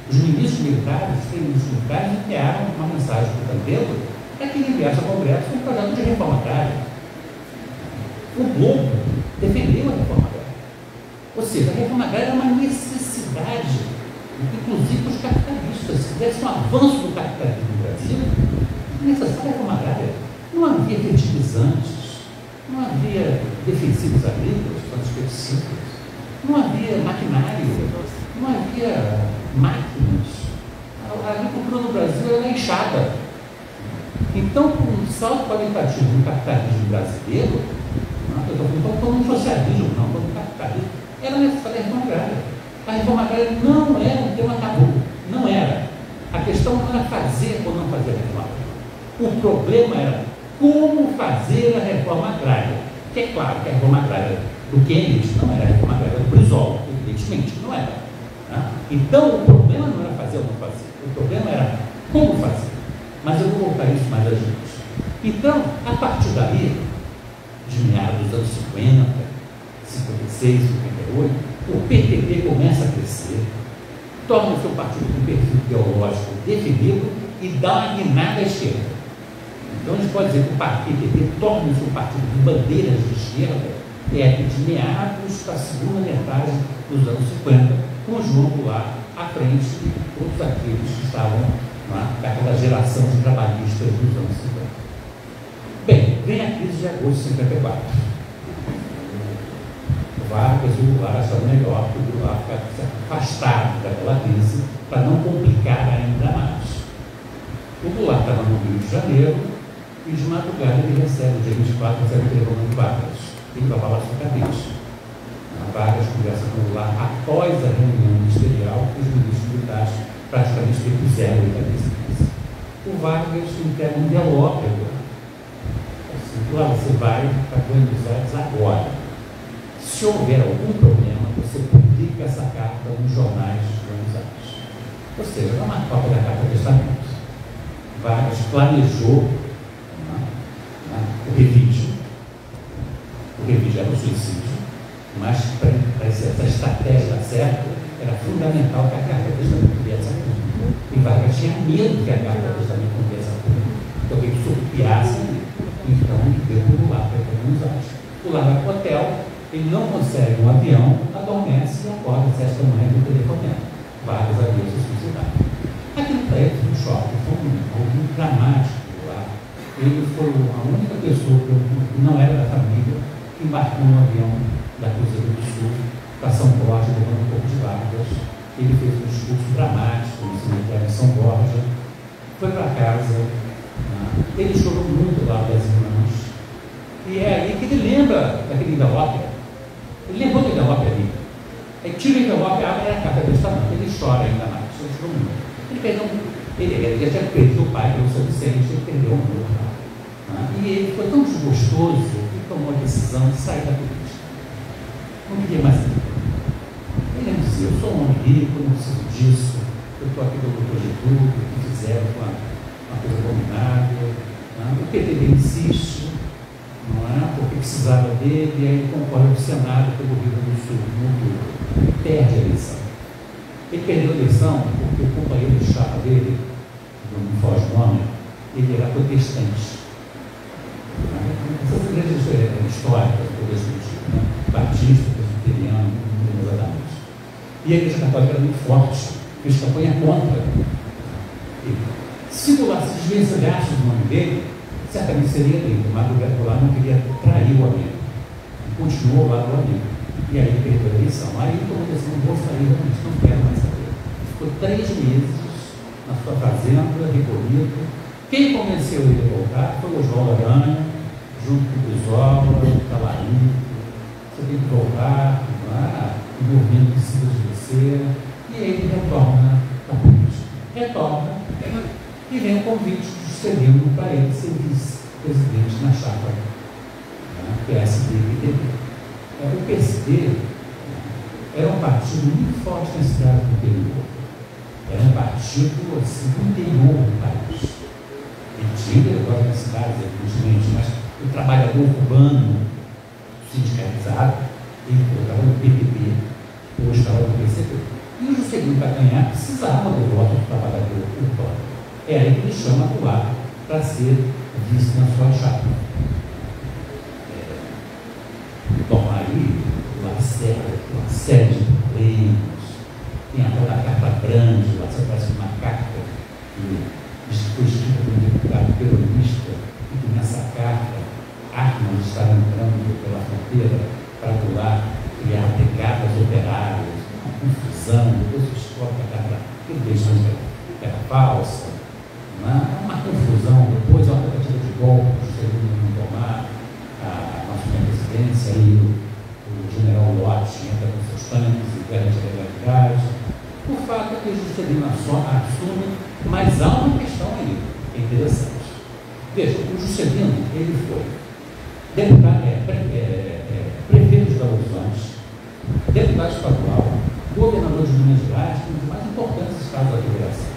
os ministros militares, os ministros militares enviaram uma mensagem para o Tancredo para que ele enviasse ao Congresso um projeto de reforma agrária. O Globo defendeu a reforma agrária. Ou seja, a reforma agrária é uma necessidade, inclusive para os capitalistas. Se tivesse um avanço do capitalismo no Brasil, é necessária a reforma agrária. Não havia fertilizantes, não havia defensivos agrícolas, pesticidas, não havia maquinário, não havia máquinas. A agricultura no Brasil era enxada. Então, com um salto qualitativo no capitalismo brasileiro, eu estou falando no socialismo, não falando no capitalismo, era necessária a reforma agrária. A reforma agrária não era um tema tabu, não era. A questão não era fazer ou não fazer a reforma agrária. O problema era como fazer a reforma agrária. Que é claro que a reforma agrária do Keynes não era a reforma agrária do Brizola, evidentemente, não era. Então, o problema não era fazer ou não fazer, o problema era como fazer. Mas eu vou voltar a isso mais adiante. Então, a partir daí, de meados dos anos 50, 56, 58, o PTB começa a crescer, torna-se um partido com perfil ideológico definido e dá uma guinada à esquerda. Então, a gente pode dizer que o PTB torna-se um partido de bandeiras de esquerda de meados para a segunda metade dos anos 50, com João Goulart à frente e todos aqueles que estavam daquela geração de trabalhistas dos anos 50. Bem, vem a crise de agosto de 54. O Vargas e o Goulart acharam melhor que o Goulart ficasse afastado daquela crise para não complicar ainda mais. O Goulart estava no Rio de Janeiro e de madrugada ele recebe, dia 24, recebe o telefone de Vargas. Ele vai falar sua cabeça. A Vargas conversa com o Goulart após a reunião ministerial que os ministros militares praticamente repuseram ele da crise. O Vargas entrega um envelope agora. Lá você vai para Buenos Aires agora. Se houver algum problema, você publica essa carta nos jornais de Buenos Aires. Ou seja, não é uma cópia da carta de testamento. Vargas planejou o revide. O revide era um suicídio, mas para essa estratégia dar certo, era fundamental que a carta de testamento viesse a público. E Vargas tinha medo que a carta de testamento viesse a público. Então, que ele surpiasse. Então, ele deu para o Goulart para Buenos Aires. O Goulart vai para o hotel, ele não consegue um avião, adormece e acorda às 7 da manhã do telefonema. Vargas havia se suicidado. Aquilo para ele foi um choque, foi algo dramático lá. Ele foi a única pessoa que não era da família que embarcou no avião da Cruzeiro do Sul para São Borja, levando um pouco de Vargas. Ele fez um discurso dramático no cemitério de São Borja, foi para casa. Ele chorou muito lá das irmãs. E é aí que ele lembra daquele envelope. Ele lembrou do envelope ali. Ele tira o envelope e abre a carta do testamento. Ele chora ainda mais. Ele chorou muito. Ele já tinha perdido o pai, pelo São Vicente, ele perdeu o amor. E ele foi tão desgostoso que tomou a decisão de sair da política. Não queria mais ir. Ele dizia: eu sou um homem rico, não preciso disso. Eu estou aqui pelo Getúlio, o que fizeram com a coisa abominável. O PTB insiste, não é? Porque precisava dele, e aí ele concorre ao Senado pelo Rio Grande do Sul, e perde a eleição. Ele perdeu a eleição porque o companheiro de chapa dele, não me foge o nome, ele era protestante. Essa foi a grande história do poder político, né? Batista, presbiteriano, não exatamente. E a Igreja Católica era muito forte, fez campanha contra ele. Se desvencilhasse do nome dele, certamente seria dele, mas o Roberto Goulart não queria trair o amigo. E continuou lá do amigo. E aí ele perdeu a eleição. Aí ele tomou a decisão, não vou sair, realmente, não quero mais saber. Ficou 3 meses na sua fazenda, recolhido. Quem convenceu ele a voltar foi o João Aranha, junto com o Brizola, o Talarim. Você tem que voltar, o movimento precisa de você. E aí ele retorna à política. Retorna e vem o convite de Juscelino para ele ser vice-presidente na chapa PSD e PTB. O PSD era um partido muito forte na cidade do interior. Era um partido assim, do interior do país. Ele tinha agora nas cidades, evidentemente, mas o trabalhador urbano sindicalizado, ele estava no PTB, hoje estava no PCB. E o Juscelino, para ganhar, precisava do voto do trabalhador urbano. É aí que ele chama Goulart para ser vice na sua chapa. Bom, aí uma série de problemas, tem a tal da carta grande, lá você parece uma carta que foi escrita por um deputado peronista, e que nessa carta armas estavam entrando pela fronteira para Goulart criar brigadas operárias, uma confusão, depois se descobre que a carta era falsa, uma confusão, depois uma tentativa de golpe, o Juscelino não tomar a nossa presidência, aí o general Lott entra com seus tanques e garante a legalidade. O fato é que o Juscelino assume, mas há uma questão aí, que é interessante. Veja, o Juscelino, ele foi prefeito de Belo Horizonte, deputado estadual, governador de Minas Gerais, um dos mais importantes estados da federação.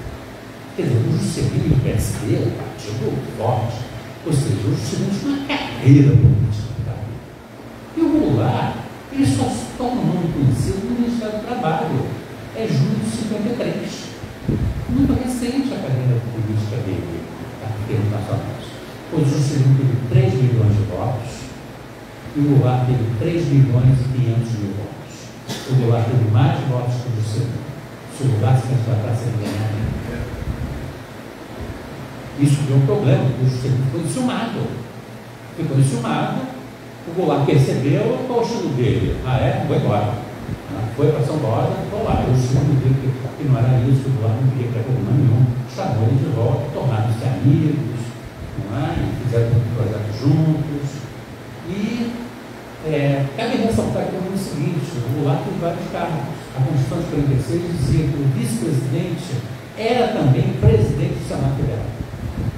Quer dizer, o Juscelino e o PSD é um partido forte, ou seja, o Juscelino tinha uma carreira política. E o Goulart, ele só se torna um nome conhecido no Ministério do Trabalho. É julho de 53. Muito recente a carreira política dele, em termos nacionais. Pois o Juscelino teve 3 milhões de votos e o Goulart teve 3 milhões e 500 mil votos. O Goulart teve mais votos que o Juscelino. Se o Goulart se candidatasse a ganhar, isso deu um problema, porque o Juscelino ficou enciumado. O Goulart percebeu qual o estilo dele. Vou embora. Foi para São Paulo, ficou lá. O Juscelino viu que não era isso, que o Goulart não queria para problema nenhum. Chamou ele de volta, tornaram-se amigos, e fizeram um projeto juntos. E cabe ressaltar aqui o seguinte: o Goulart teve vários cargos. A Constituição de 46 dizia que o vice-presidente era também presidente do Senado Federal.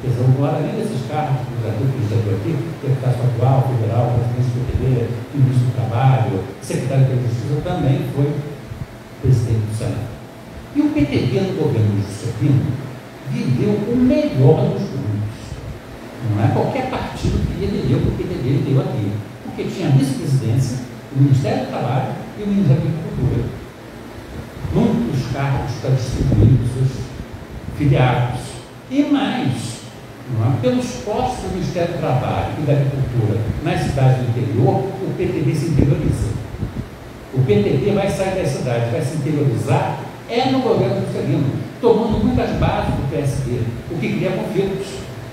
Quer dizer, o Goulart, além desses cargos que já deu aqui, deputado estadual, federal, presidente do PTB, ministro do Trabalho, secretário da Justiça, também foi presidente do Senado. E o PTB no governo de Juscelino viveu o melhor dos mundos. Não é qualquer partido que ele deu, o PTB deu aqui. Porque tinha a vice-presidência, o Ministério do Trabalho e o Ministério da Agricultura. Muitos cargos para distribuir os seus filiados. E mais, pelos postos do Ministério do Trabalho e da Agricultura nas cidades do interior, o PTB se interioriza. O PTB vai sair da cidade, vai se interiorizar, no governo do Juscelino, tomando muitas bases do PSD, o que cria conflitos.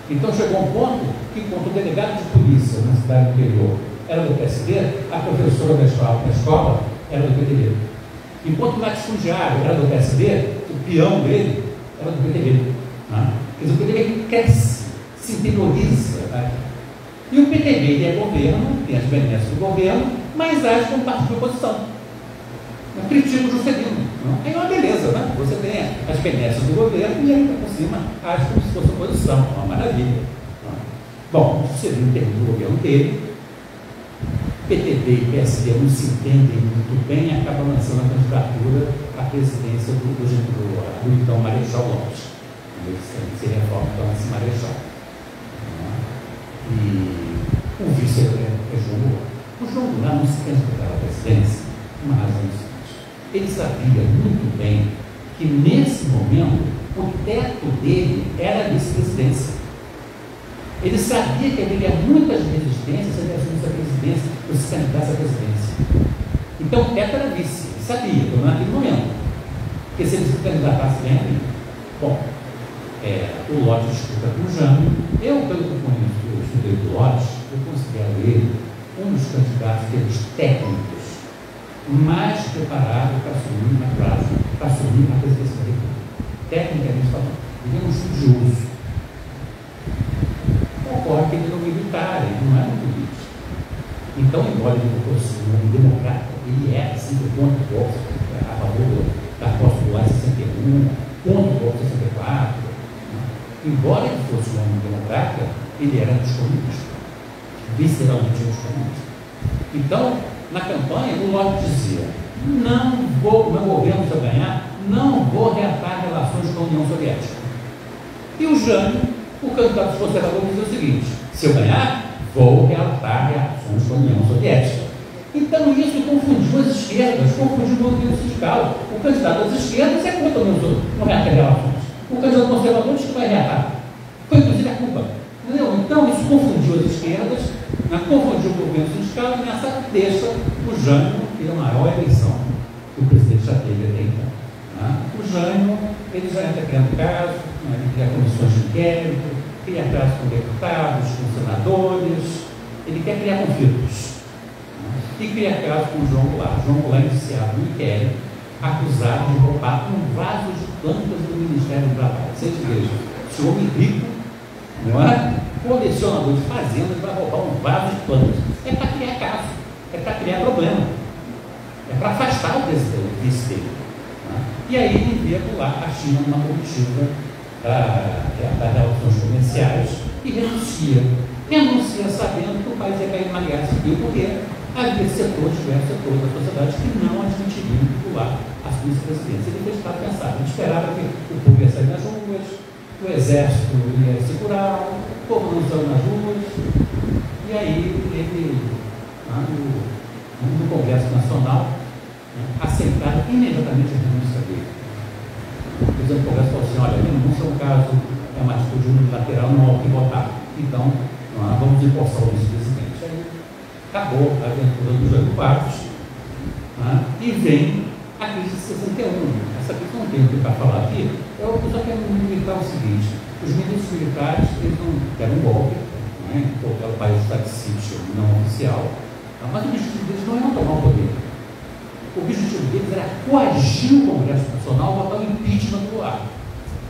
Então chegou um ponto que, quando o delegado de polícia na cidade do interior era do PSD, a professora da escola era do PTB. Enquanto o latifundiário era do PSD, o peão dele era do PTB. Quer dizer, o PTB cresce, se interioriza. E o PTB é governo, tem as benesses do governo, mas age como partido de oposição. Critica o Juscelino. Aí é uma beleza, né? Você tem as benesses do governo e ainda por cima age como se fosse oposição. Uma maravilha. Bom, o Juscelino termina o governo dele PTB e PSD não se entendem muito bem e acabam lançando a candidatura à presidência do então Marechal Lopes. Ele se reforma, então, esse Marechal. E o vice é João Goulart. O João Goulart não se candidatou à presidência por uma razão seguinte. Ele sabia muito bem que, nesse momento, o teto dele era a vice-presidência. Ele sabia que haveria muitas resistências se ele assumisse a presidência ou se candidasse à presidência. Então, o teto era vice. Ele sabia, pelo menos naquele momento. Porque se ele se candidatasse bem, bom, o Lopes disputa com o Jânio. Eu, pelo que eu estudei do Lopes, eu considero ele um dos candidatos pelos técnicos mais preparado para assumir uma frase, para assumir a presidência da República. Tecnicamente falando, ele é um estudioso. Ocorre que ele não é militar, ele não é um político. Então, embora ele não fosse um democrata, ele é sempre contra o golpe, a favor da posse do ar 61, contra o golpe 64. Embora ele fosse um homem democrata, ele era anticomunista, visceralmente anticomunista. Então, na campanha, o Lopes dizia: não vou, meu governo, se eu ganhar, não vou reatar relações com a União Soviética. E o Jânio, o candidato conservador, dizia o seguinte: se eu ganhar, vou reatar relações com a União Soviética. Então, isso confundiu as esquerdas, confundiu o movimento sindical. O candidato das esquerdas é contra a União Soviética, não reatar relações. O candidato conservador diz que vai reatar. Foi, inclusive, a culpa. Entendeu? Então, isso confundiu as esquerdas, confundiu o movimento sindical, e nessa deixa o Jânio ter a maior eleição que o presidente já teve até então. O Jânio, ele já entra criando casos, ele cria comissões de inquérito, cria casos com deputados, com senadores, ele quer criar conflitos. E cria casos com o João Goulart. João Goulart é indiciado no inquérito, acusado de roubar um vaso de plantas do Ministério do Trabalho. Você veja, esse homem rico, não é? Colecionador de fazendas, vai roubar um vaso de plantas. É para criar caso, é para criar problema, é para afastar o vice dele. E aí ele envia Goulart a China numa comitiva das relações comerciais e renuncia. Renuncia sabendo que o país ia cair numa guerra civil, porque havia setores, diversos setores da sociedade que não admitiriam que Goulart assumisse a presidência. Ele fez para pensar, ele esperava que o povo ia sair nas ruas, o exército ia segurar, o povo não saiu nas ruas, e aí ele, no Congresso Nacional, aceitaram imediatamente a renúncia dele. O presidente do Congresso falou assim: olha, a renúncia é um caso, é uma atitude unilateral, não há o que votar. Então, vamos empossar o vice-presidente. Aí acabou a aventura dos Jânio Quadros, e vem a crise de 61. Essa crise não tem o que para falar aqui. Eu só quero militar o seguinte: os ministros militares, eles não deram um golpe, porque o país está de sítio não oficial, mas o objetivo deles não era tomar o poder. O objetivo deles era coagir o Congresso Nacional a votar o impeachment do Goulart.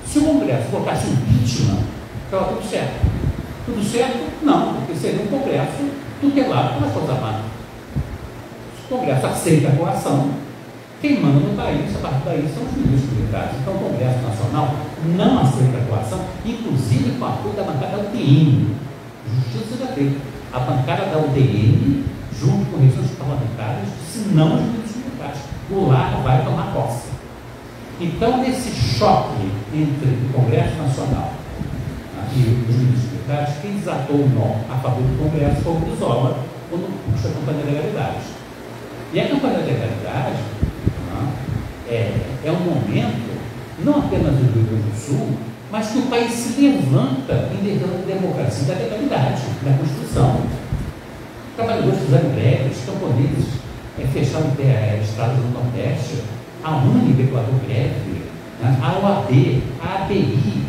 Se o Congresso votasse o impeachment, estava tudo certo. Tudo certo? Não, porque seria um Congresso tutelado pelas Forças Armadas. Se o Congresso aceita a coação, quem manda no país, a partir daí, são os ministros militares. Então, o Congresso Nacional não aceita a coação, inclusive com o apoio da bancada da UDN. Justiça já teve. A bancada da UDN, junto com regiões parlamentares, se não os ministros militares. Goulart vai tomar posse. Então, nesse choque entre o Congresso Nacional e os ministros militares, quem desatou o nó a favor do Congresso foi o Brizola, quando puxa a campanha da legalidade. E a campanha da legalidade é um momento, não apenas do Rio Grande do Sul, mas que o país se levanta em defesa da democracia e da legalidade, da Constituição. Trabalhadores fizeram greves, camponeses fecharam estradas no Nordeste, a UNE declarou greve, a OAB, a ABI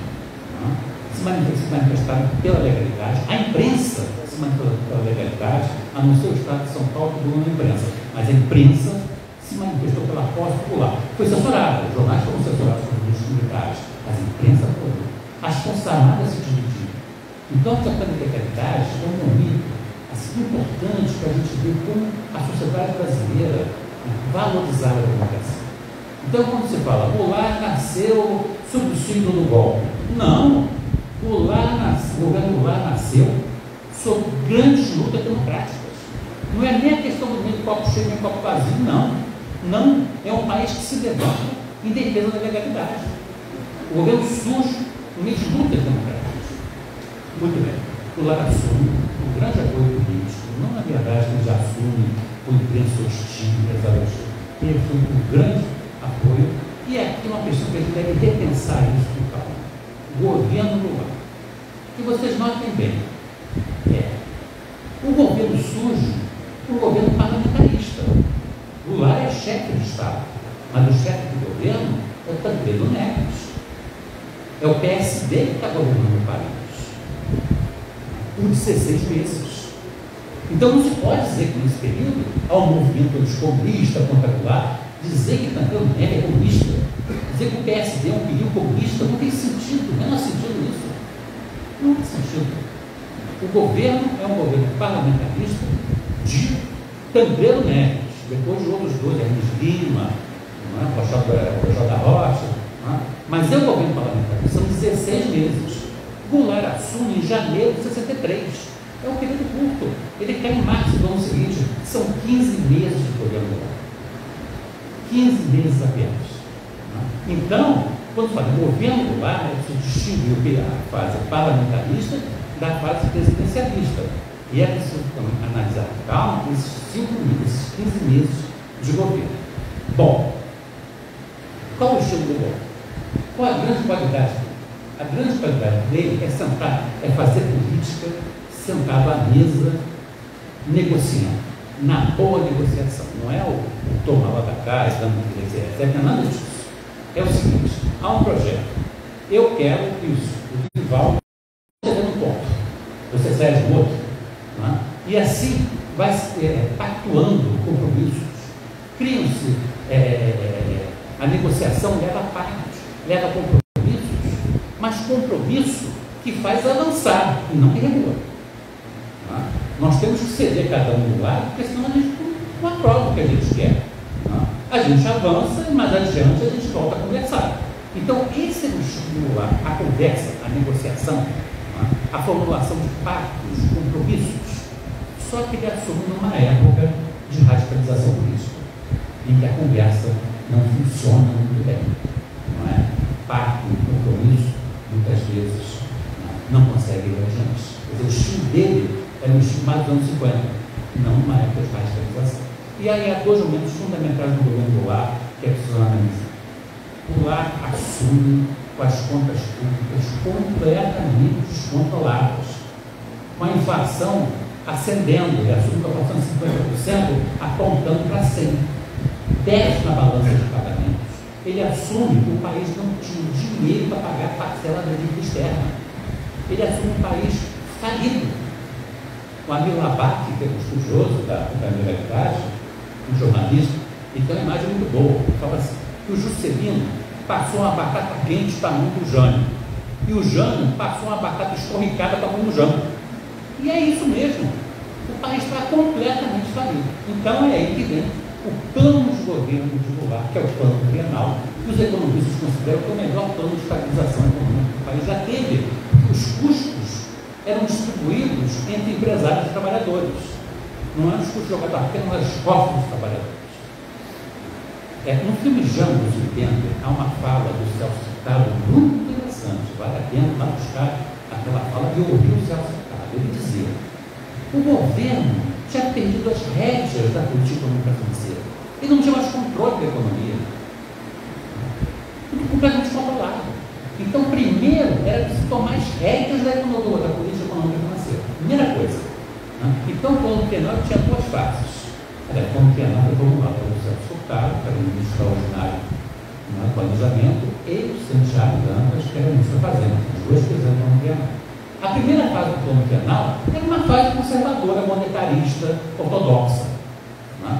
se manifestaram pela legalidade, a imprensa se manifestou pela legalidade, a não ser o Estado de São Paulo que doou a imprensa, mas a imprensa se manifestou pela posse popular. Foi censurada, os jornais foram censurados pelos ministros militares, mas a imprensa foi. As Forças Armadas se dividiram. Então, a campanha da legalidade é um momento assim, importante para a gente ver como a sociedade brasileira valorizava a democracia. Então, quando se fala, Goulart nasceu sob o signo do golpe. Não, o governo Goulart nasceu sob grandes lutas democráticas. Não é nem a questão do meio copo cheio nem copo vazio, não. Não. É um país que se levanta em defesa da legalidade. O governo surge no meio de lutas democráticas. Muito bem. O Lula assume um grande apoio político. Não, na verdade, ele já assume o imprensa hostil, ele foi um grande apoio. E aqui uma questão que a gente deve repensar isso com calma. O governo Lula. E vocês notem bem, o governo surge um governo parlamentarista. Lula é chefe de Estado, mas o chefe do governo é o Tancredo Neves. É o PSD que está governando o país por 16 meses. Então não se pode dizer que nesse período há um movimento comunista contra Lula, dizer que Tancredo Neves é comunista, dizer que o PSD é um perigo comunista, não tem sentido, não é sentido isso. Não tem sentido. O governo é um governo parlamentarista de Tancredo Neves, depois de outros dois, Hermes Lima, o da Rocha, mas é um governo parlamentarista, são 16 meses. Goulart assume em janeiro de 63, é um período curto, ele cai em março do ano seguinte, são 15 meses de governo Goulart, 15 meses apenas. Então, quando fala governo Goulart, se distingue a fase parlamentarista da fase presidencialista. E é preciso também analisar com calma esses 15 meses de governo. Bom, qual é o estilo do governo? Qual a grande qualidade dele? A grande qualidade dele é fazer política sentado à mesa, negociando, na boa negociação. Não é o tomar lá da cá, dando que recebe, não é nada disso. É o seguinte, há um projeto, eu quero isso, o rival chega no ponto, você sai do outro, não é? E assim vai pactuando compromissos, criam-se, a negociação leva a pactos, leva a compromissos, mas compromisso que faz avançar e não que regula. Não é? Nós temos que ceder cada um do lado, porque senão a gente não aprova o que a gente quer. A gente avança, mas adiante a gente volta a conversar. Então, esse é o estímulo à conversa, à negociação, a formulação de pactos, de compromissos. Só que ele assume numa época de radicalização política, em que a conversa não funciona muito bem. Não é? Pacto, compromisso, muitas vezes não consegue ir adiante. Quer dizer, o estilo dele é no estilo mais dos anos 50, não numa época de radicalização. E aí há dois momentos fundamentais do governo Goulart que é preciso analisar. Goulart assume com as contas públicas completamente descontroladas, com a inflação ascendendo, ele assume com a inflação de 50%, apontando para 100%. Desce na balança de pagamentos. Ele assume que o país não tinha dinheiro para pagar a parcela da dívida externa. Ele assume um país falido. O Amir Labak, que é um estudioso da legalidade, um jornalista, ele tem uma imagem muito boa. Ele fala assim, que o Juscelino passou uma batata quente para a mão do Jânio, e o Jânio passou uma batata escorricada para a mão do Jânio. E é isso mesmo. O país está completamente falido. Então é aí que vem o plano de governo de Goulart, que é o plano trienal, que os economistas consideram que é o melhor plano de estabilização econômica que o país já teve. Os custos eram distribuídos entre empresários e trabalhadores. Não eram os custos jogados apenas nas costas dos trabalhadores. No filme Django dos 80, há uma fala do Celso Furtado muito interessante, vale a pena lá buscar aquela fala, e ouvir o Celso Furtado. Ele dizia: o governo tinha perdido as rédeas da política econômica financeira. Ele não tinha mais controle da economia. Tudo completamente controlado. Então, primeiro, era de se tomar as rédeas da política econômica financeira. Primeira coisa. Então, o plano trienal tinha duas fases. O plano trienal foi formulado pelo Celso Furtado, que era o ministro extraordinário no planejamento, e o Santiago Dantas, que era o ministro da Fazenda. Os dois fizeram o plano trienal. A primeira fase do plano trienal era uma fase conservadora, monetarista, ortodoxa.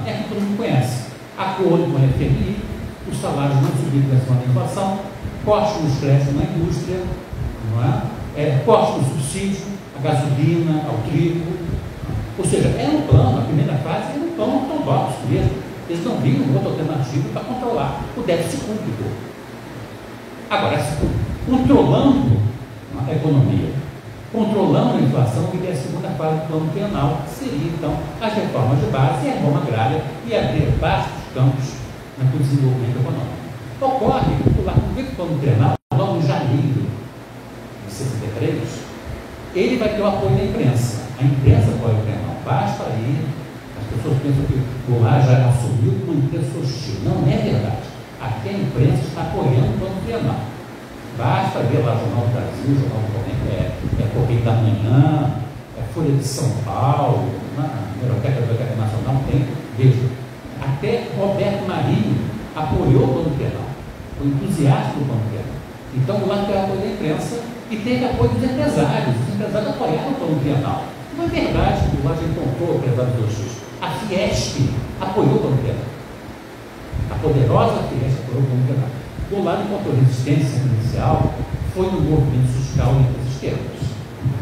É que todo mundo conhece. Acordo com a FMI, os salários não subiram com a inflação, corte nos créditos na indústria, corte no subsídio, a gasolina, ao trigo. Ou seja, era um plano, a primeira fase era um plano ortodoxo mesmo. Eles não viam outra alternativa para controlar o déficit público. Agora, controlando a economia controlando a inflação, que é a segunda fase do plano trienal, que seria, então, as reformas de base e a reforma agrária e abrir vastos campos para o desenvolvimento econômico. Ocorre que, lá no plano trienal, logo em janeiro de 63, ele vai ter o apoio da imprensa. A imprensa apoia o trienal. Basta aí, as pessoas pensam que o Goulart já assumiu uma imprensa hostil. Não é verdade. Aqui a imprensa está apoiando o plano trienal. Basta ver lá o Jornal do Brasil, o Jornal do Comércio, Correio da Manhã, Folha de São Paulo, na Biblioteca Nacional tem, veja, até Roberto Marinho apoiou o plano trienal, foi entusiasta do plano trienal. Então, o Goulart teve apoio da imprensa e teve apoio dos empresários. Os empresários apoiaram o plano trienal. Não é verdade que o Goulart encontrou o empresário do X. A Fiesp apoiou o plano trienal. A poderosa Fiesp apoiou o plano trienal. O Goulart encontrou resistência inicial, foi no movimento fiscal entre as esquerdas.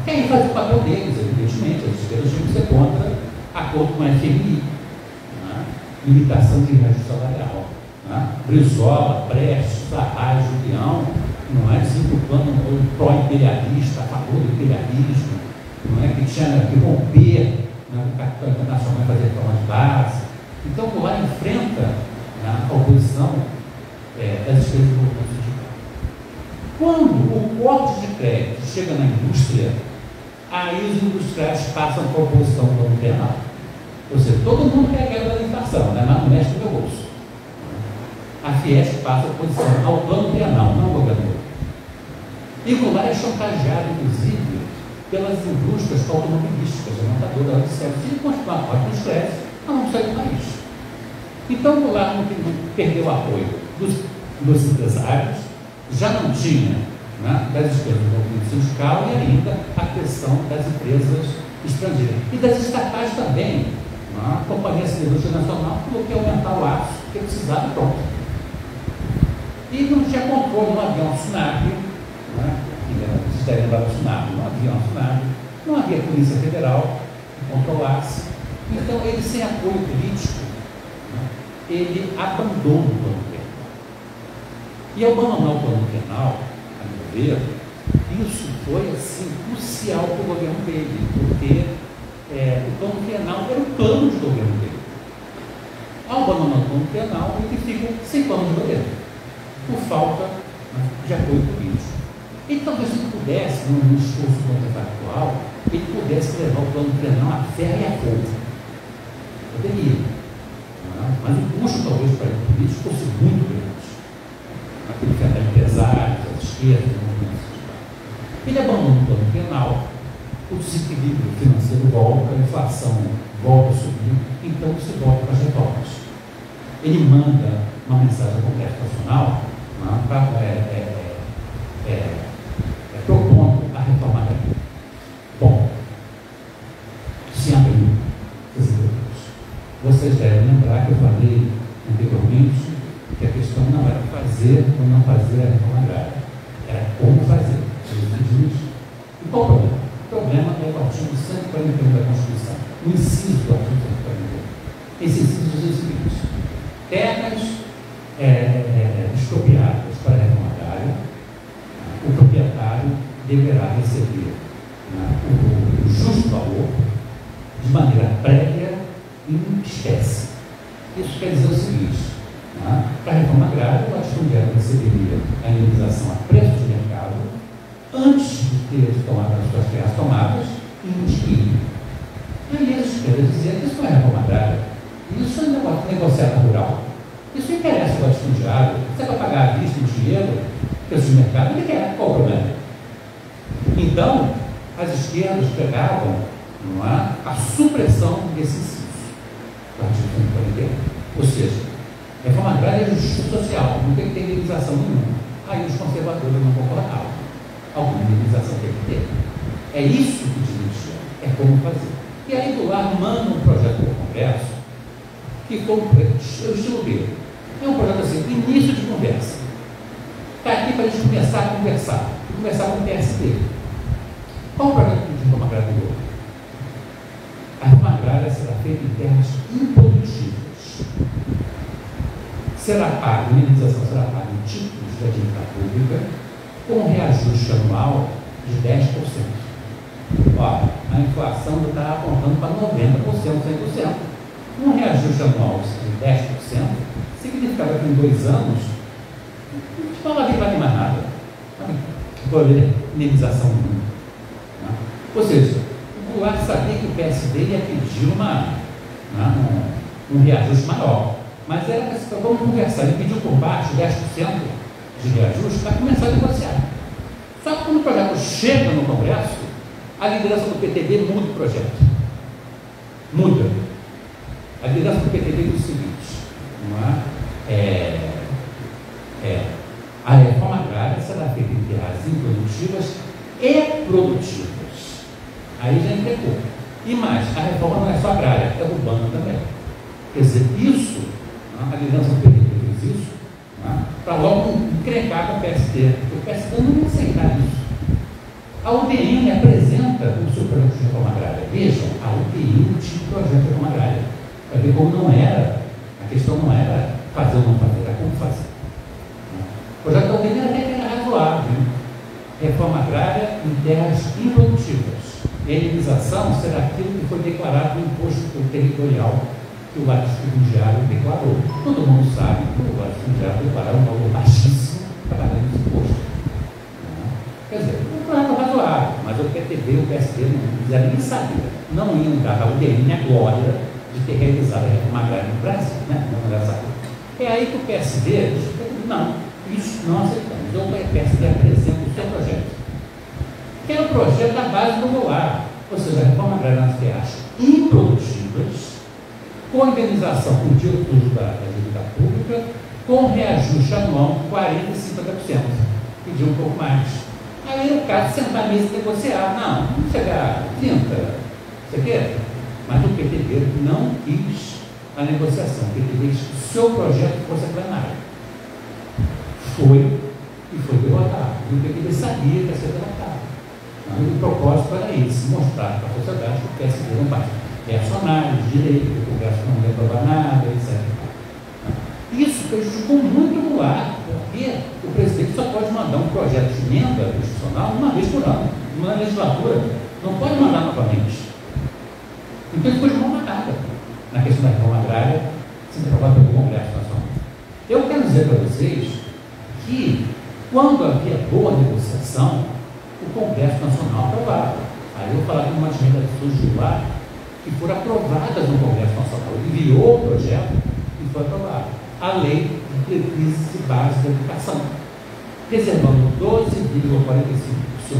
Que aí faz o papel deles, evidentemente. As esquerdas tinham que ser contra acordo com a FMI, né? Limitação de reajuste salarial. Brizola, Prestes, Arraes, Julião, não é, desenvolvendo um pró-imperialista, a favor do imperialismo, não é, que tinha que romper, né, o capital internacional e fazer reforma de base. Então, o Goulart enfrenta, né, a oposição das esquerdas do movimento sindical. Quando o corte de crédito chega na indústria, aí os industriais passam para a oposição do plano trienal. Ou seja, todo mundo quer a quebra da inflação, né, mas não mexe no meu bolso. A Fiesp passa a oposição ao plano trienal, não ao governador. E Goulart é chantageado, inclusive, pelas indústrias automobilísticas, a montadora de serviços, e continuar forte nos créditos, mas não sai do país. Então, Goulart não perdeu o apoio dos empresários, já não tinha, né, das esquerdas do movimento sindical e ainda a questão das empresas estrangeiras. E das estatais também. A Companhia Siderúrgica Nacional falou que ia aumentar o aço, que precisava e pronto. E não tinha controle, não havia um SUNAP, né? Vocês devem lembrar do SUNAP, não havia um SUNAP, não havia Polícia Federal que controlasse. Então, ele, sem apoio político, né, ele abandona o plano trienal. E ao abandonar o plano trienal, a meu ver, isso foi assim, crucial para o governo dele, porque o plano trienal era o plano de governo dele. Ao abandonar o plano trienal, ele fica sem plano de governo, por falta, né, de apoio político. Ele talvez ele pudesse, num discurso contrafactual, ele pudesse levar o plano trienal a ferro e a fogo. Poderia. Né? Mas o custo, talvez, para ele político fosse muito grande. Aquele que era empresários, as esquerdas, o movimento sindical. Ele abandona o plano trienal, o desequilíbrio financeiro volta, a inflação volta a subir, então se volta para as reformas. Ele manda uma mensagem ao Congresso Nacional, propondo a reforma agrária. Bom, se abriu os governos. Vocês devem lembrar que eu falei anteriormente que a questão não era fazer ou não fazer a reforma agrária, era como fazer. E qual o problema? O problema é o artigo 141 da Constituição, o inciso do artigo 141. Esse inciso diz o seguinte: terras expropriadas para a reforma agrária, o proprietário deverá receber o justo valor de maneira prévia e em espécie. Isso quer dizer o seguinte: para a reforma agrária, o latifundiário receberia a indenização a preço de mercado antes de ter tomado as suas terras tomadas e indisponível. Aí as esquerdas diziam que isso não é reforma agrária, isso é negociado rural. Isso interessa o latifundiário. Você vai pagar à vista em dinheiro, preço de mercado, ele quer. Qual o problema? Então, as esquerdas pegavam, não é, a supressão desse inciso do artigo 141. Ou seja, reforma agrária é justiça social, não tem que ter indenização nenhuma. Aí os conservadores não concordavam. Alguma indenização tem que ter. É isso que diz, é como fazer. E aí, Goulart manda um projeto para o Congresso que foi o estilo dele. É um projeto assim, início de conversa. Está aqui para a gente começar a conversar. E começar com o PSD. Qual o projeto de reforma agrária do governo? A reforma agrária será feita em terras improdutivas. Será paga, a indenização será paga em títulos da dívida pública, com um reajuste anual de 10%. Ó, a inflação está apontando para 90%, 100%. Um reajuste anual de 10% significava que em 2 anos não vai ter mais nada. Pode haver indenização nenhuma. Ou seja, o Goulart sabia que o PSD ia pedir um reajuste maior. Mas era para vamos conversar. Ele pediu por baixo 10% de reajuste para começar a negociar. Só que quando o projeto chega no Congresso, a liderança do PTB muda o projeto. Muda. A liderança do PTB diz o seguinte: a reforma agrária será feita em terras improdutivas e produtivas. Aí já entregou. E mais, a reforma não é só agrária, é urbana também. Quer dizer, isso, a liderança do PTB fez isso, para logo encrencar com o PSD. O PSD não vai aceitar isso. A UDN apresenta o seu projeto de reforma agrária. Vejam, a UDN tinha um projeto de reforma agrária. Para ver como não era, a questão não era fazer ou não fazer, era como fazer. O projeto da UDN era até que era razoável. Reforma agrária em terras improdutivas. E a indenização será aquilo que foi declarado no imposto territorial que o latifundiário declarou. Todo mundo sabe que o latifundiário declarou um valor baixíssimo para pagar esse imposto. Quer dizer, um projeto razoável, mas o PTB e o PSD não quiseram nem saber. Não iam dar a UDN a glória de ter realizado a reforma agrária no Brasil, né? Não era saber. É aí que o PSD diz: não, isso não aceitamos. Então o PSD apresenta o seu projeto, que era o projeto da base do Goulart, ou seja, a reforma agrária nas terras improdutivas, com indenização por títulos da dívida pública, com reajuste anual de 40% e 50%. Pediu um pouco mais. Aí era o caso de sentar à mesa e negociar. Não, vamos chegar a 30%. Você quer? Mas o PTB não quis a negociação. O PTB quis que o seu projeto fosse a plenária. Foi derrotado. E o PTB sabia que ia ser derrotado. O propósito era esse: mostrar para a sociedade que o PSD não vai reacionário, de direito, que o Congresso não ia aprovar nada, etc. Isso prejudicou muito o Goulart, porque o presidente só pode mandar um projeto de emenda constitucional uma vez por ano, numa legislatura, não pode mandar novamente. Então ele ficou de mão amarrada na questão da reforma agrária, sendo aprovada pelo Congresso Nacional. Eu quero dizer para vocês que, quando havia boa negociação, o Congresso Nacional aprovava. Aí eu vou falar de umas redações de Goulart que foram aprovadas no Congresso Nacional. Ele enviou o projeto e foi aprovado. A Lei de Diretrizes e Bases da Educação, reservando 12,45%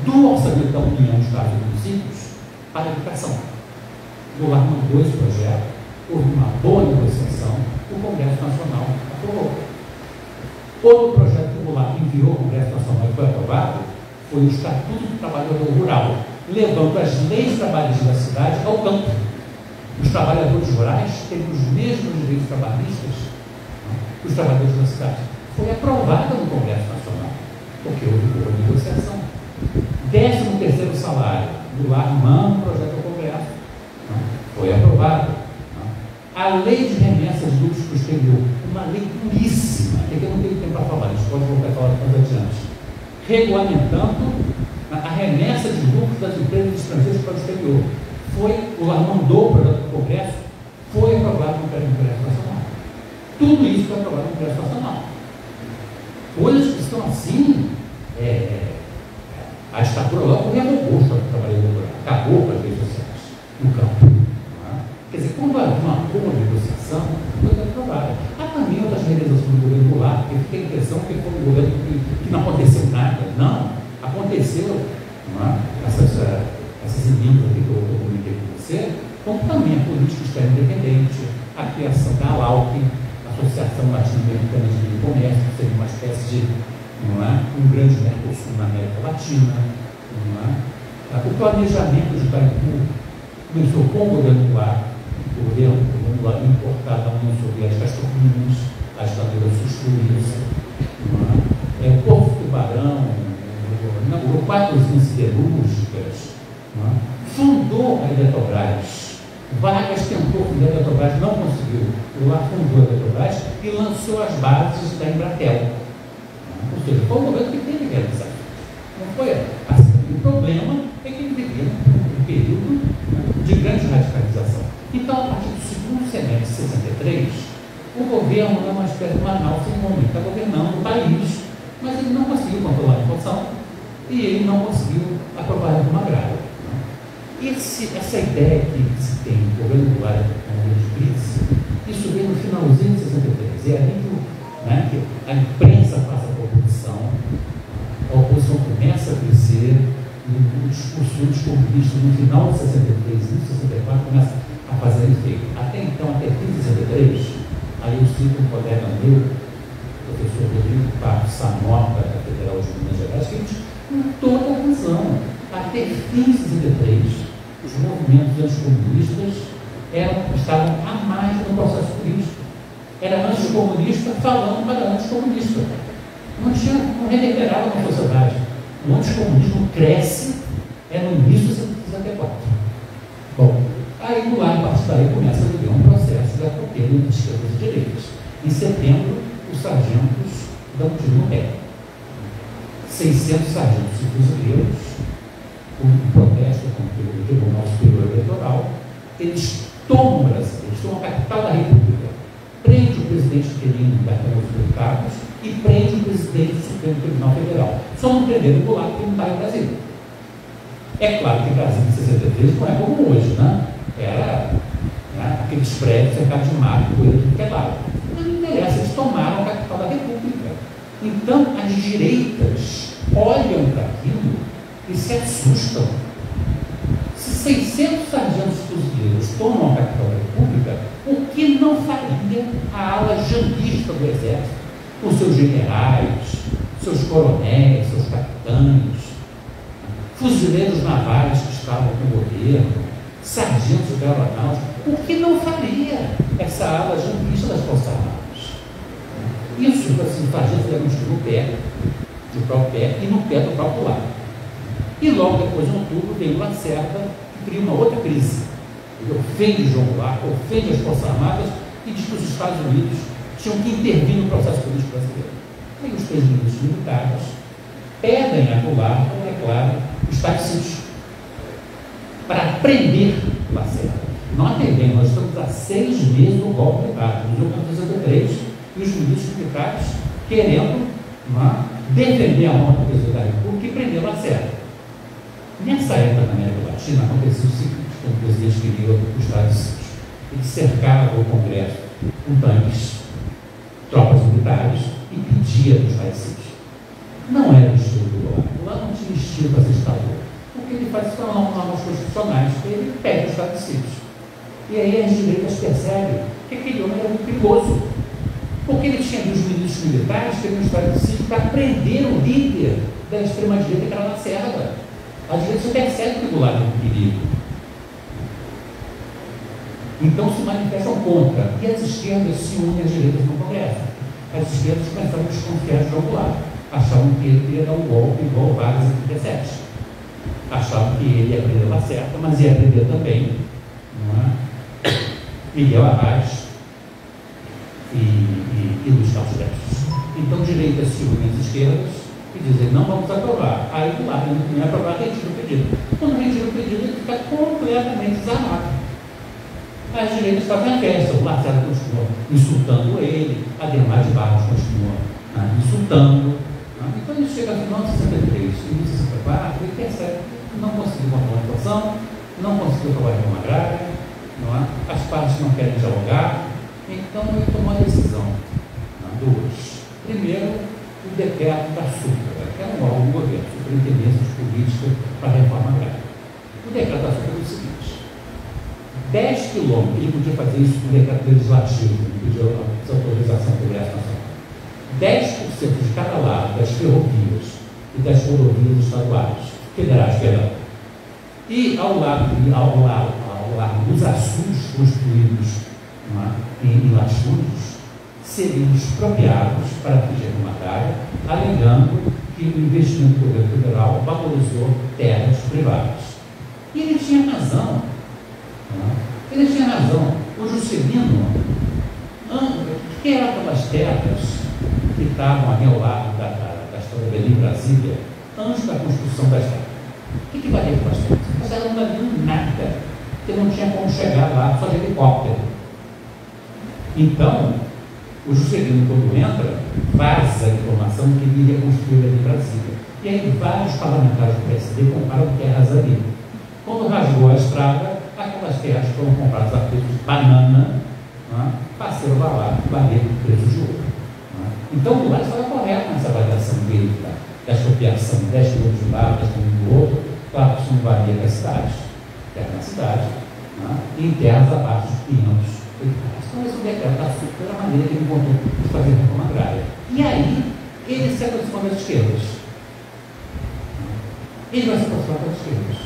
do orçamento da União, Estados e Municípios para a educação. O Goulart mandou esse projeto, houve uma boa negociação, o Congresso Nacional aprovou. Outro projeto que o Goulart enviou ao Congresso Nacional e foi aprovado foi o Estatuto do Trabalhador Rural, levando as leis trabalhistas da cidade ao campo. Os trabalhadores rurais têm os mesmos direitos trabalhistas que os trabalhadores da cidade. Foi aprovado no Congresso Nacional, porque houve boa negociação. 13º salário, Goulart manda o projeto ao Congresso, foi aprovado. A lei de remessas de lucros para o exterior, uma lei puríssima, que eu não tenho tempo para falar, a gente pode voltar a falar mais adiante, regulamentando a remessa de lucros das empresas estrangeiras para o exterior. O Goulart mandou o projeto do Congresso, foi aprovado no Congresso Nacional. Tudo isso foi aprovado no Congresso Nacional. Coisas que estão assim, a estatura logo reavogou o trabalhador rural, acabou com as leis sociais no campo. Quer dizer, quando havia uma boa negociação, foi aprovada. Há também outras realizações do governo Goulart, porque fica a impressão que foi um governo que não aconteceu nada. Não, aconteceu essas emendas que eu comentei com você, como também a política externa independente, a criação da ALAUC, Associação Latino-Americana de Comércio, que seria uma espécie de um grande Mercosul na América Latina. O planejamento de Itaipu começou com o governo Goulart, o governo importado da União Soviética, as turbinas, as bandeiras sul-suíças, o Porto Tubarão, inaugurou 4 usinas siderúrgicas, fundou a Eletrobras. Vargas tentou fundar a Eletrobras, não conseguiu. O Goulart fundou a Eletrobras e lançou as bases da Embratel. Ou seja, foi um governo que teve realização. Não foi assim. O problema é que ele vivia num privatização. Então, a partir do segundo semestre de 63, o governo é uma espécie de Manaus econômico, está governando o país, mas ele não conseguiu controlar a inflação e ele não conseguiu aprovar a reforma agrária. Essa ideia que se tem do governo Goulart como governo de crise, isso veio no finalzinho de 63. É ali que a imprensa passa para a oposição começa a crescer, e o discurso comunista no final de 63 e de 64 começa a fazer efeito. Até então, até fim de 63, aí eu cito um colega meu, o professor Rodrigo Pato Samota, da Federal de Minas Gerais, que diz com toda a razão, até fim de 63, os movimentos anticomunistas estavam à margem do processo político. Era anticomunista falando para anticomunista. Não reverberava na sociedade. O anticomunismo cresce no início de 64. Bom, aí no lado partidário começa a viver um processo de atropelo entre esquerdas e direitas. Em setembro, os sargentos dão um tiro no pé. 600 sargentos e fuzileiros, com um protesto contra o Tribunal Superior Eleitoral, eles tomam o Brasil, eles tomam a capital da República, prende o presidente interino da Câmara dos Deputados e prende o presidente do Supremo Tribunal Federal. Só não prenderam o Goulart porque não está em Brasília. É claro que Brasília em 63 não é como hoje, né? Era aqueles prédios cercados de mato, poeira, tudo que é lado. Mas não interessa, eles tomaram a capital da República. Então, as direitas olham para aquilo e se assustam. Se 600 sargentos fuzileiros tomam a capital da República, o que não faria a ala janguista do Exército, com seus generais, seus coronéis, seus capitães, fuzileiros navais que estavam com o governo, sargentos da aeronáutica, o que não faria essa ala janguista das Forças Armadas? Isso, assim, sargentos deram um tiro no pé, do próprio pé e no pé do próprio lado. E logo depois, em outubro, veio Lacerda e cria uma outra crise. Ele ofende João Goulart, ofende as Forças Armadas e diz que os Estados Unidos tinham que intervir no processo político brasileiro. Aí os três ministros militares pedem a Goulart, como é claro, o estado de sítio para prender Lacerda. Não atendemos, nós estamos há 6 meses do golpe militar, em 1963, e os ministros militares querendo defender a honra do presidente da República e prender Lacerda. Nessa época, na América Latina, aconteceu o seguinte: quando o presidente queria o estado de sítio, ele cercava o Congresso com tanques, tropas militares e pedia para o estado de sítio. Não era o estilo do Goulart. O Goulart não tinha estilo para ser ditador. O que ele faz são normas constitucionais, ele pede o estado de sítio. E aí as direitas percebem que aquele homem era muito perigoso, porque ele tinha dos ministros militares que um estado de sítio para prender o líder da extrema-direita, que era Lacerda. A direita percebe que o Goulart é um perigo. Então se manifestam contra. E as esquerdas se unem às direitas no Congresso. As esquerdas começaram a desconfiar de João Goulart. Achavam que ele ia dar um golpe igual Vargas em 37. Achavam que ele ia prender Lacerda, mas ia prender também Miguel Arraes e Luiz Carlos Prestes. Então direitas se unem às esquerdas e dizem, não vamos aprovar. Aí o Goulart não ia aprovar, retira o pedido. Quando retira o pedido, ele fica completamente desarmado. As direitas estavam em festa, o Lacerda continua insultando ele, Ademar de Barros continua insultando. Então ele chega no final de 63 e 64, ele percebe que não conseguiu controlar a situação, não conseguiu aprovar a reforma agrária, as partes não querem dialogar, então ele tomou a decisão. Duas. Primeiro, o decreto da SUPRA, que é um órgão do governo, Superintendência de Política para a Reforma Agrária. O decreto da SUPRA é o seguinte: 10 quilômetros, ele podia fazer isso com o decreto legislativo, ele pediu a autorização do Congresso Nacional. 10% de cada lado das ferrovias e das rodovias estaduais, federais, e ao lado dos açudes construídos em latifúndios, seriam expropriados para fins de reforma agrária, alegando que o investimento do governo federal valorizou terras privadas. E ele tinha razão. Ele tinha razão. O Juscelino, que eram aquelas terras que estavam ali ao lado da Estrada Belém, Brasília, antes da construção da estrada. O que valia aquelas terras? Elas não valiam nada. porque não tinha como chegar lá só de helicóptero. Então, o Juscelino, quando entra, vaza a informação que ele iria construir ali em Brasília. E aí vários parlamentares do PSD compraram terras ali. Quando rasgou a estrada, aquelas terras foram compradas a preço de banana, parceiro vai lá, valer o preço de ouro. Então, o Goulart estava correto nessa avaliação dele, da expropriação de 10 quilômetros de um lado, 10 quilômetros do outro. Claro que isso não valia nas cidades, terra na cidade, e em terras abaixo de 500 hectares. Então, esse decreto está super a maneira que ele encontrou de fazer a reforma agrária. E aí, ele se aproximou das esquerdas. Ele vai se aproximar das esquerdas.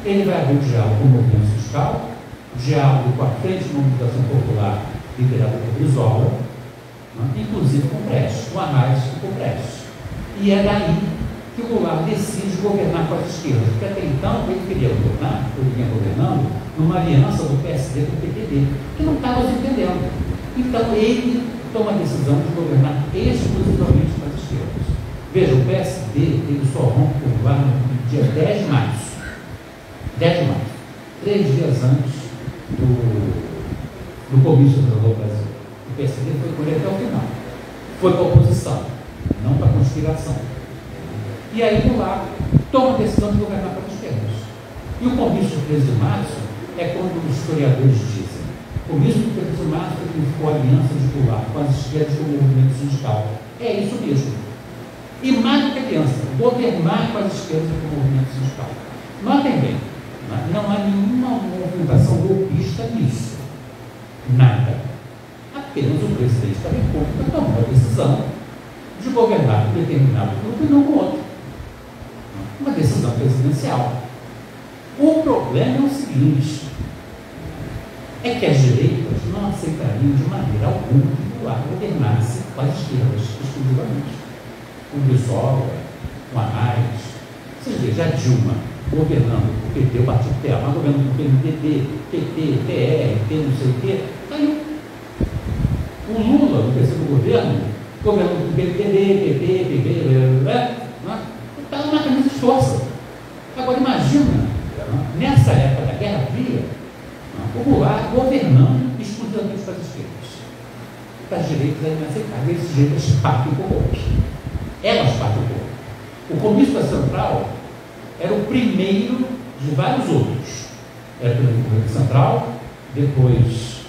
Ele vai abrir o diálogo com o movimento fiscal, diálogo com a Frente de Mobilização Popular, liderada por Brizola, inclusive com o Prestes, com a Arraes e com o Prestes. E é daí que o Goulart decide governar com as esquerdas, porque até então ele queria governar, ele vinha governando, numa aliança do PSD com o PTB, que não estava se entendendo. Então ele toma a decisão de governar exclusivamente com as esquerdas. Veja, o PSD ele só rompe com o Goulart no dia 10 de março. 10 de março, 3 dias antes do comício do Brasil. O PSD foi com ele até o final. Foi para a oposição, não para a conspiração. E aí, Goulart toma a decisão de governar para as esquerdas. E o comício de 13 de março é quando os historiadores dizem: o comício de 13 de março significou a aliança de Goulart com as esquerdas com o movimento sindical. É isso mesmo. E mais do que aliança, governar com as esquerdas com o movimento sindical. Notem bem, não há nenhuma movimentação golpista nisso. Nada. Apenas o presidente da República tomou a decisão de governar com determinado grupo e não com outro. Uma decisão presidencial. O problema é o seguinte: é que as direitas não aceitariam de maneira alguma que o Goulart governasse com as esquerdas exclusivamente. Com o Brizola, com a Arraes. Vocês vejam, a Dilma governando o PT, o Partido Terra, governando o PMDB, PT, PR, P não sei o quê, caiu. O Lula, no terceiro governo, governando o PMDB, PP, está uma camisa de força. Agora imagina, nessa época da Guerra Fria, o Goulart governando exclusivamente para as esquerdas. Para as direitas é inaceitável. Esses direitas partem com o golpe. Elas partem com o golpe. O comício da Central era o primeiro de vários outros. Era pelo governo central, depois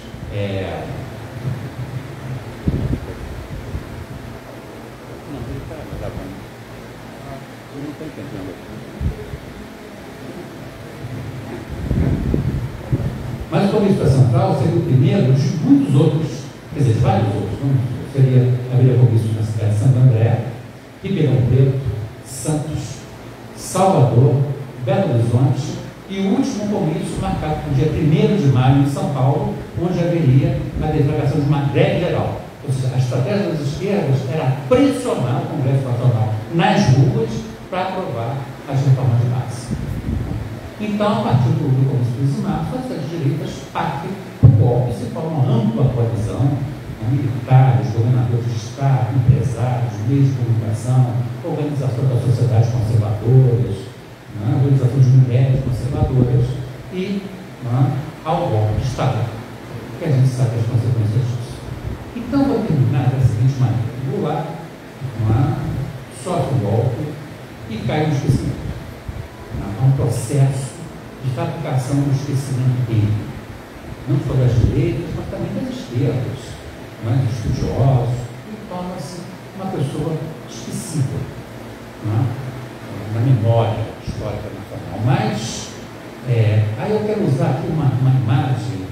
mas o comício da Central seria o primeiro de muitos outros, quer dizer, de vários outros. Haveria comício na cidade de Santo André, Ribeirão Preto, Santos, Salvador, Belo Horizonte e o último comício marcado para o dia 1º de maio em São Paulo, onde haveria a declaração de uma greve geral. Ou seja, a estratégia das esquerdas era pressionar o Congresso Nacional nas ruas para aprovar as reformas de base. Então, a partir do comício de março, as direitas partem do golpe, se forma uma ampla coalizão, militares, governadores de Estado, empresários, meios de comunicação, organização das sociedades conservadoras, organização de mulheres conservadoras e ao golpe de Estado, que a gente sabe as consequências disso. Então, vou terminar da seguinte maneira: Goulart sofre o golpe e cai no esquecimento. Há um processo de fabricação do esquecimento dele, não só das direitas, mas também das esquerdas, de estudiosos, e torna-se uma pessoa esquecida na memória histórica nacional. Mas, aí eu quero usar aqui uma imagem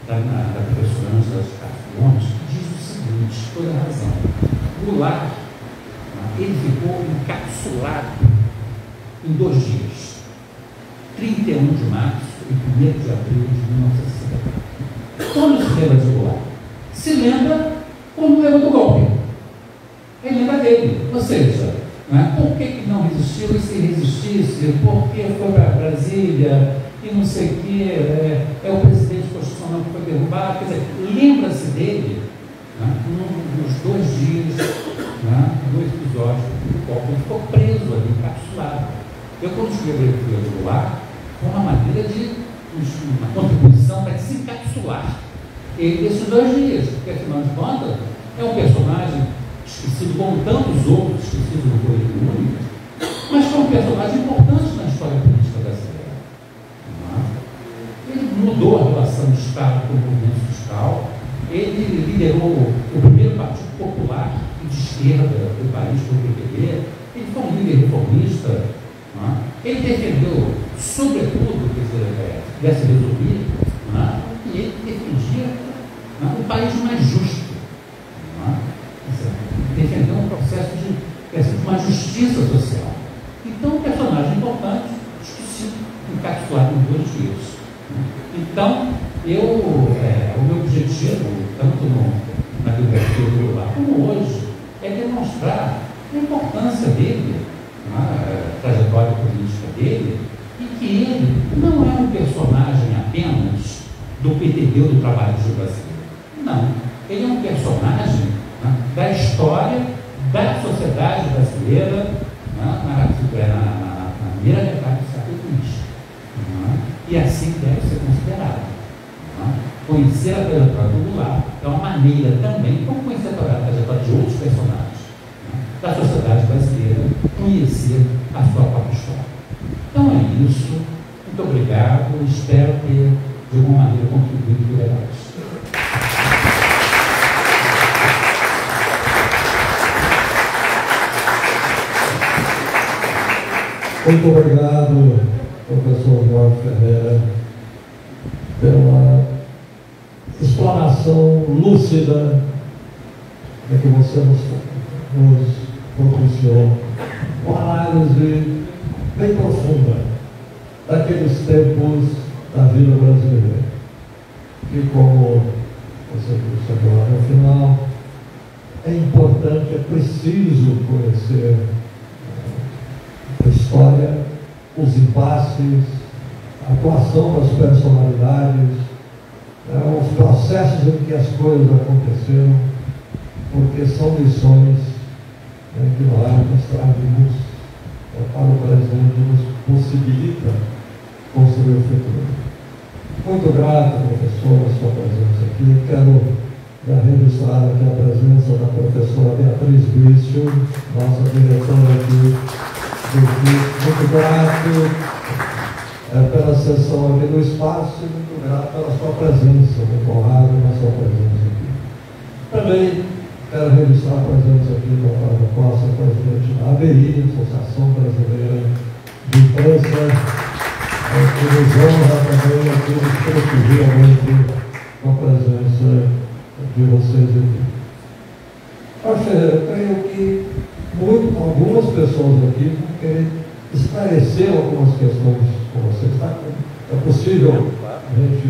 da professora Ângela de Castro Gomes, que diz o seguinte, toda a razão: Goulart, ele ficou encapsulado em 2 dias, 31 de março e 1º de abril de 1964. Quando se lembra de Goulart? Se lembra quando lembra do golpe. Ele lembra dele. Ou seja, por que não resistiu? E se resistisse, por que foi para Brasília e não sei o quê, o presidente constitucional que foi derrubado. Quer dizer, lembra-se dele nos 2 dias, no episódio do golpe. Ele ficou preso ali, encapsulado. Eu, quando escrevi o livro do Goulart, foi uma maneira de uma contribuição para desencapsular esses 2 dias, porque afinal de contas é um personagem esquecido como tantos outros esquecidos do Código Único, mas que é um personagem importante na história política brasileira. Ele mudou a relação do Estado com o movimento fiscal, ele liderou o primeiro partido popular e de esquerda do país, foi o PTB, ele foi um líder reformista, ele defendeu, sobretudo, dessa resumir, e ele defendia um país mais justo, defendeu um processo de uma justiça social. Então, um personagem importante, esquecido, encapsulado em 2 dias. Então, o meu objetivo, tanto na biografia do Goulart como hoje, é demonstrar a importância dele, a trajetória política dele, e que ele não é um personagem apenas do PTB ou do trabalhismo brasileiro. Não. Ele é um personagem da história da sociedade brasileira na primeira metade do século XX. E assim deve ser considerado. Conhecer a trajetória do Goulart é uma maneira também, como conhecer a trajetória de outros personagens da sociedade brasileira, conhecer a sua própria história. Então é isso. Muito obrigado. Espero ter, de alguma maneira, contribuído para o debate. Muito obrigado, professor Jorge Ferreira, pela explanação lúcida que você nos propiciou, uma análise bem profunda daqueles tempos da vida brasileira. E como você disse agora no final, é importante, é preciso conhecer a história, os impasses, a atuação das personalidades, os processos em que as coisas aconteceram, porque são lições que nós trazemos para o presente e nos possibilita construir o futuro. Muito grato, professor, a sua presença aqui. Quero registrar aqui a presença da professora Beatriz Vício, nossa diretora aqui. Muito grato pela sessão aqui do espaço e muito grato pela sua presença, muito honrado na sua presença aqui. Também quero registrar a presença aqui do Otávio Costa, presidente da ABI, Associação Brasileira de Imprensa, que nos honra também aqui, prestigiamente, com a presença de vocês aqui. Eu creio que algumas pessoas aqui vão querer esclarecer algumas questões com vocês. Tá? É possível a gente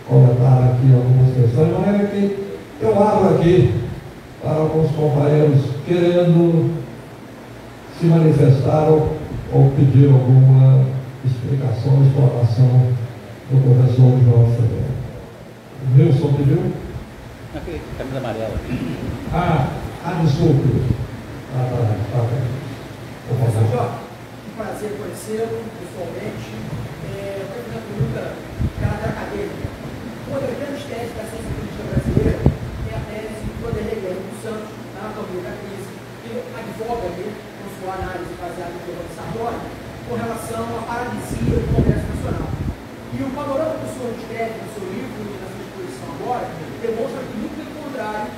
comentar aqui algumas questões, de maneira que eu abro aqui para alguns companheiros querendo se manifestar ou pedir alguma explicação, exploração do professor Jorge Ferreira. O Nilson pediu? Aqui, camisa amarela. Desculpe. Professor Jorge, um prazer conhecê-lo pessoalmente. Eu tenho uma pergunta de caráter acadêmica. Uma das grandes teses da ciência política brasileira é a tese do Vanderlei dos Santos, na anatomia da crise, que advoga ali, com sua análise baseada no Giovanni Sartori, com relação à paralisia do Congresso Nacional. E o panorama que o senhor descreve no seu livro e na sua exposição agora demonstra que, muito pelo contrário,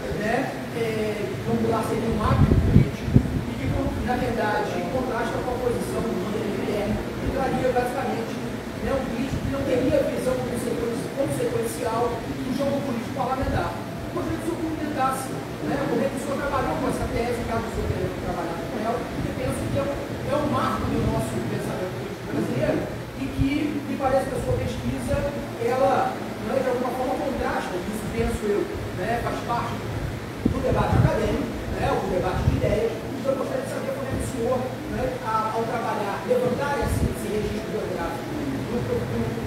vamos lá, seria um hábito político e que, na verdade, contrasta com a posição do Vanderlei Guilherme, que traria basicamente um político que não teria visão consequencial do jogo político parlamentar. Eu gostaria que o senhor comentasse como é que o senhor trabalhou com essa tese, caso o senhor tenha trabalhado com ela, porque penso que é um marco do nosso pensamento político brasileiro e que me parece que a sua pesquisa, ela, de alguma forma, contrasta, isso penso eu, faz parte do debate acadêmico, o debate de ideias. Então, eu gostaria de saber como é que o senhor, ao trabalhar, levantar esse registro biográfico do presidente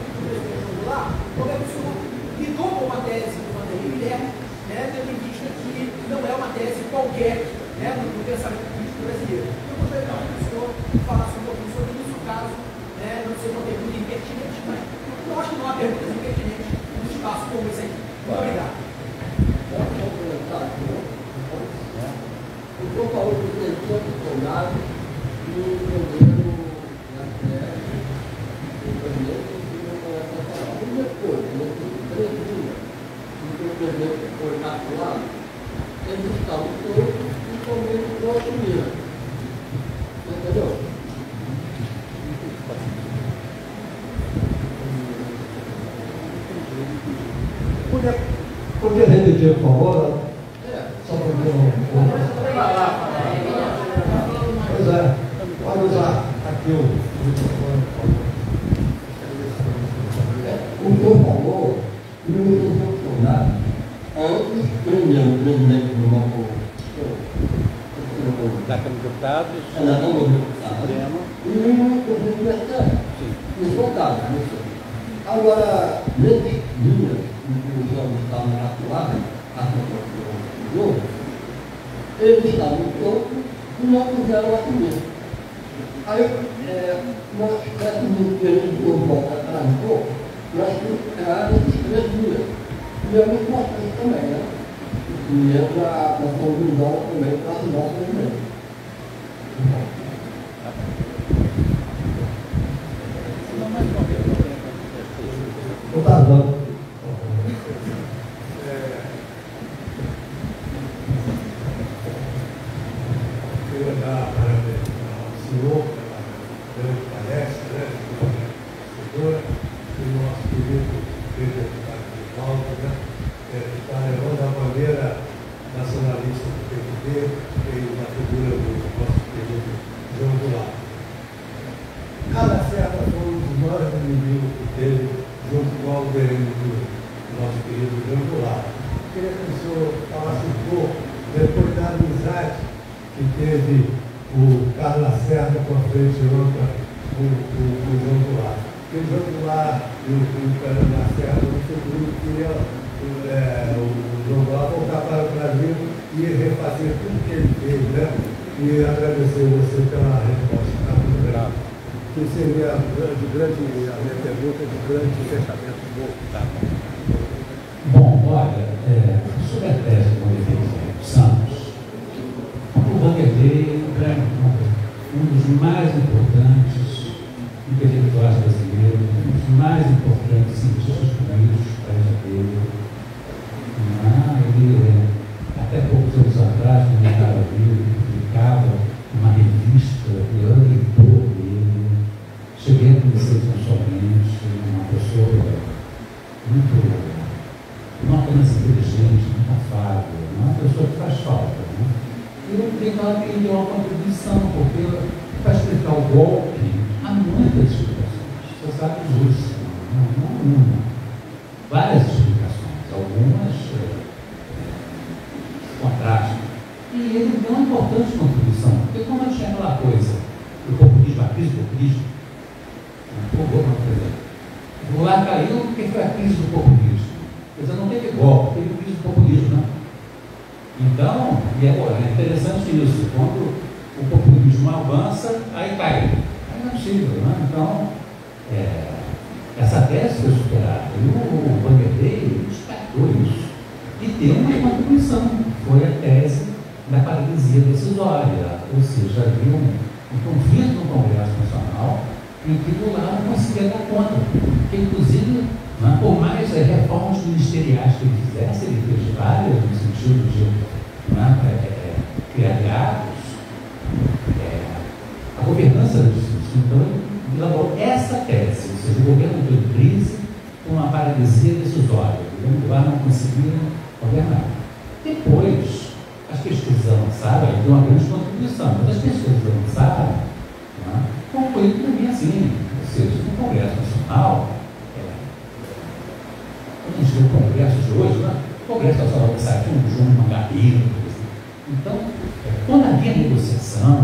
Goulart, como é que o senhor lidou com uma tese do Vanderlei Guilherme, tendo em vista que não é uma tese qualquer no pensamento político brasileiro. Eu gostaria que o senhor falasse um pouquinho sobre isso, caso não seja uma pergunta impertinente, mas eu acho que não há perguntas impertinentes num espaço como esse aqui. Muito obrigado. O senhor falou que tem tantos soldados e o governo na terra, o presidente não começa a falar. E depois, nesses 3 dias, em que o presidente foi atuado, eles estavam todos e comendo com a comida. Entendeu? Podia repetir, por favor? Só para ver Pois é, pode usar aqui o microfone. O senhor falou que não ia funcionar antes prender o presidente do nosso Da Câmara de Deputados, da Câmara de Deputados Supremo. e o presidente universitário. Isso é o caso. Agora, nesses dias em que os jovens estavam atuados, eles estavam todos e não fizeram a comida. Aí, nós tivemos querido por volta atrás um pouco, nós ficamos esses 3 dias. E é muito importante também, né? E entra a questão do dólar também para ajudar o movimento. Deputado, queria dar parabéns ao senhor pela grande palestra, né, e o nosso querido deputado Rivaldo, né, que está levando a bandeira nacionalista do PTB e na figura do nosso querido João Goulart. Cada certa foi um dos maiores inimigos que teve junto com o algoritmo do nosso querido João Goulart. Queria que o senhor falasse um pouco depois da amizade que teve o Carlos Lacerda com a frente ampla com o João Goulart. Porque o João Goulart e o Carlos Lacerda no futuro queriam o João Goulart voltar para o Brasil e refazer tudo que ele fez, né? E agradecer você pela resposta. Tá muito obrigado. Que seria a minha pergunta de grande fechamento do bolo. Tá. Bom, olha, sobre a tese do Movimento Santos, o Vanderlei é um dos mais importantes intelectuais brasileiros, um dos mais importantes cientistas políticos do país dele. Ele, até poucos anos atrás, no Mercado Livre, publicava uma revista, e eu leitor dele. Cheguei a conhecer pessoalmente uma pessoa muito, não apenas inteligente, muito afável, uma pessoa que faz falta. Né? E eu creio que ele deu uma contribuição, porque para explicar o golpe, há muitas explicações. Você sabe disso, não uma. Várias explicações, algumas contrastam. E ele deu uma importante contribuição, porque como eu tinha aquela coisa, o populismo, a crise do populismo, o Goulart caiu porque foi a crise do populismo. Quer dizer, não teve golpe, teve crise do populismo, né? Então, é interessante isso, quando o populismo avança, aí cai. Aí não é possível, né? Então, essa tese foi superada. E o Vanderlei descartou isso. E deu uma contribuição, foi a tese da paralisia decisória, ou seja, havia um conflito no Congresso Nacional em que o Goulart não conseguia dar conta, porque, inclusive, por mais reformas ministeriais que ele fizesse, ele fez várias no sentido de criar diálogos, a governança da justiça. Então, ele elaborou essa tese, ou seja, o governo entrou em crise com uma paralisia decisória, o Goulart não conseguia governar. Depois, as pesquisas avançaram, ele deu uma grande contribuição, mas as pesquisas avançaram, concluído também assim, ou seja, no Congresso Nacional, quando a gente vê o Congresso de hoje, o Congresso Nacional que sai de um João Mangabeira, então, quando havia negociação,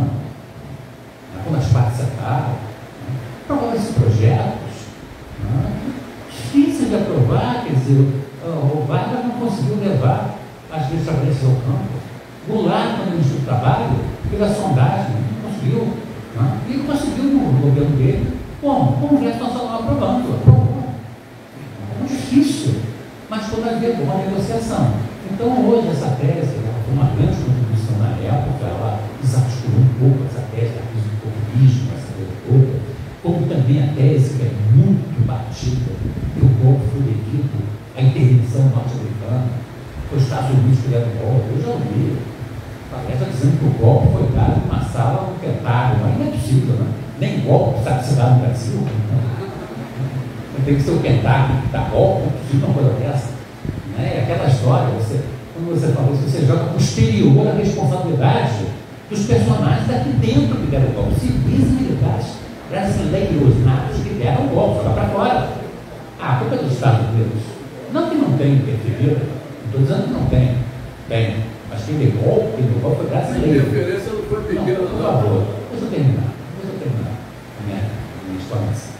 quando as partes sentaram, aprovavam esses projetos, difíceis de aprovar, quer dizer, o Vargas não conseguiu levar as leis trabalhistas ao campo. Goulart, quando ministro do Trabalho, fez a sondagem, não conseguiu. E ele conseguiu no governo dele, como? O Congresso Nacional aprovou. levou uma negociação. Então, hoje, essa tese, ela foi uma grande contribuição na época, ela desarticulou um pouco essa tese da crise do comunismo, essa coisa toda, como também a tese que é muito batida, que o golpe foi devido à intervenção norte-americana, foi os Estados Unidos que deram o golpe. Eu já ouvi palestra dizendo que o golpe foi dado numa sala no Pentágono, mas não é possível, né? Nem golpe sabe se dá no Brasil. Né? Tem que ser o Pentágono que dá golpe, não é possível uma coisa dessa. Né? Aquela história, quando você falou isso, você joga posterior a responsabilidade dos personagens daqui dentro que deram o golpe, civis e militares, brasileiros, natos que deram o golpe, joga para fora. A culpa é dos Estados Unidos. Não que não tenha interferido, não estou dizendo que não tem, mas quem deu golpe foi brasileiro. A diferença não foi pequena, não. Por favor, deixa eu terminar a minha história assim.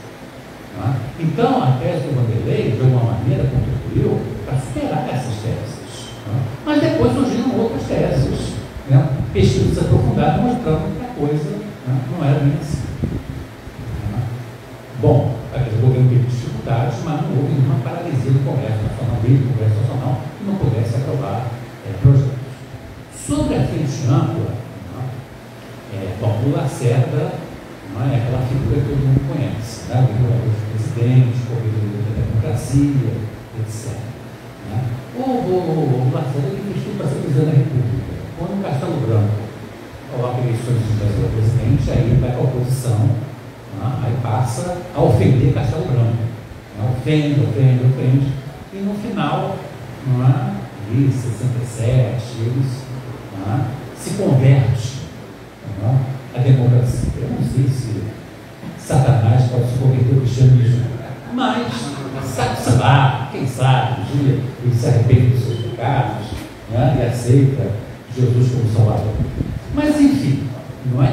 Então, a tese do Vanderlei, de alguma maneira, contribuiu para superar essas teses. Mas depois surgiram outras teses, pesquisas aprofundadas mostrando que a coisa não era bem assim. Bom, o governo teve dificuldades, mas não houve nenhuma paralisia do Congresso Nacional, do Congresso Nacional, que não pudesse aprovar projetos. Sobre a frente ampla, o Lacerda é aquela figura que todo mundo conhece, o regulador do presidente, o corredor da democracia, etc. O Lacerda fez tudo para ser presidente da República. Quando o Castelo Branco coloca eleições de Brasil presidente, aí ele vai para a oposição, aí passa a ofender Castelo Branco. Ofende. E no final, em 67, eles se converte a democracia. Eu não sei se Satanás pode se converter ao cristianismo, mas sabe-se lá, quem sabe, um dia ele se arrepende dos seus pecados e aceita Jesus como Salvador. Mas enfim,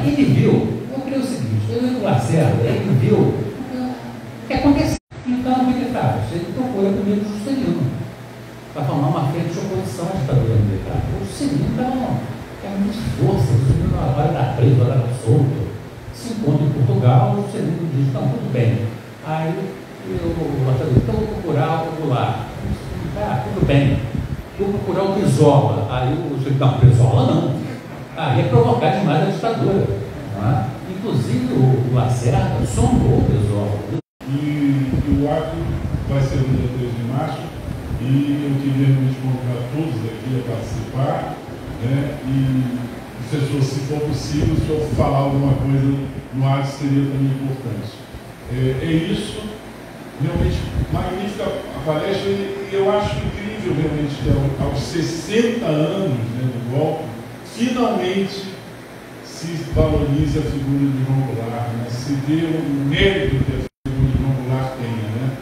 ele viu, eu creio o seguinte, ele viu o que aconteceu. Então, ele procura primeiro o Juscelino para formar uma frente de oposição à ditadura militar. O Juscelino era muito força, o Juscelino agora era preso, agora era solto. Se encontra em Portugal, o Juscelino diz, não, tudo bem. Aí o Lacerda diz, então vou procurar o Goulart. Tudo bem. Vou procurar o Brizola. Aí o Juscelino, não, Brizola não. Aí é provocar demais a ditadura. Inclusive o Lacerda sondou o Brizola. E o ato vai ser no dia 3 de março, e eu queria realmente convidar todos aqui a participar, e se for possível, se eu falar alguma coisa no ato seria também importante. É isso, realmente magnífica a palestra, e eu acho incrível realmente que aos 60 anos do golpe, finalmente se valorize a figura de João Goulart, se dê o mérito que a tenha,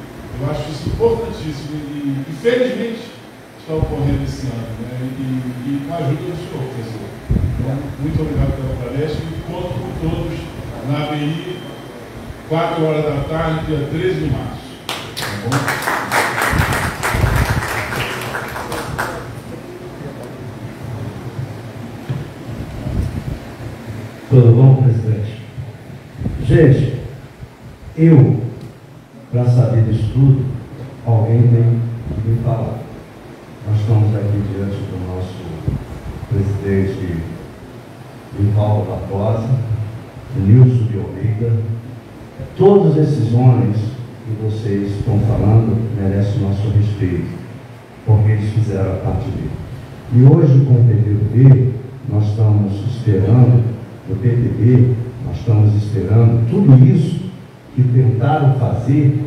Eu acho isso importantíssimo e felizmente está ocorrendo esse ano, e com a ajuda do senhor, professor. Então, muito obrigado pela palestra e conto com todos na ABI, 4 horas da tarde, dia 13 de março. Tá bom? Tudo bom, presidente? Gente, para saber disso tudo, alguém tem que me falar. Nós estamos aqui diante do nosso presidente Vivaldo Barbosa, Nilson de Almeida. Todos esses homens que vocês estão falando merecem o nosso respeito, porque eles fizeram a parte dele. E hoje, com o PTB, nós estamos esperando, no PTB, nós estamos esperando tudo isso que tentaram fazer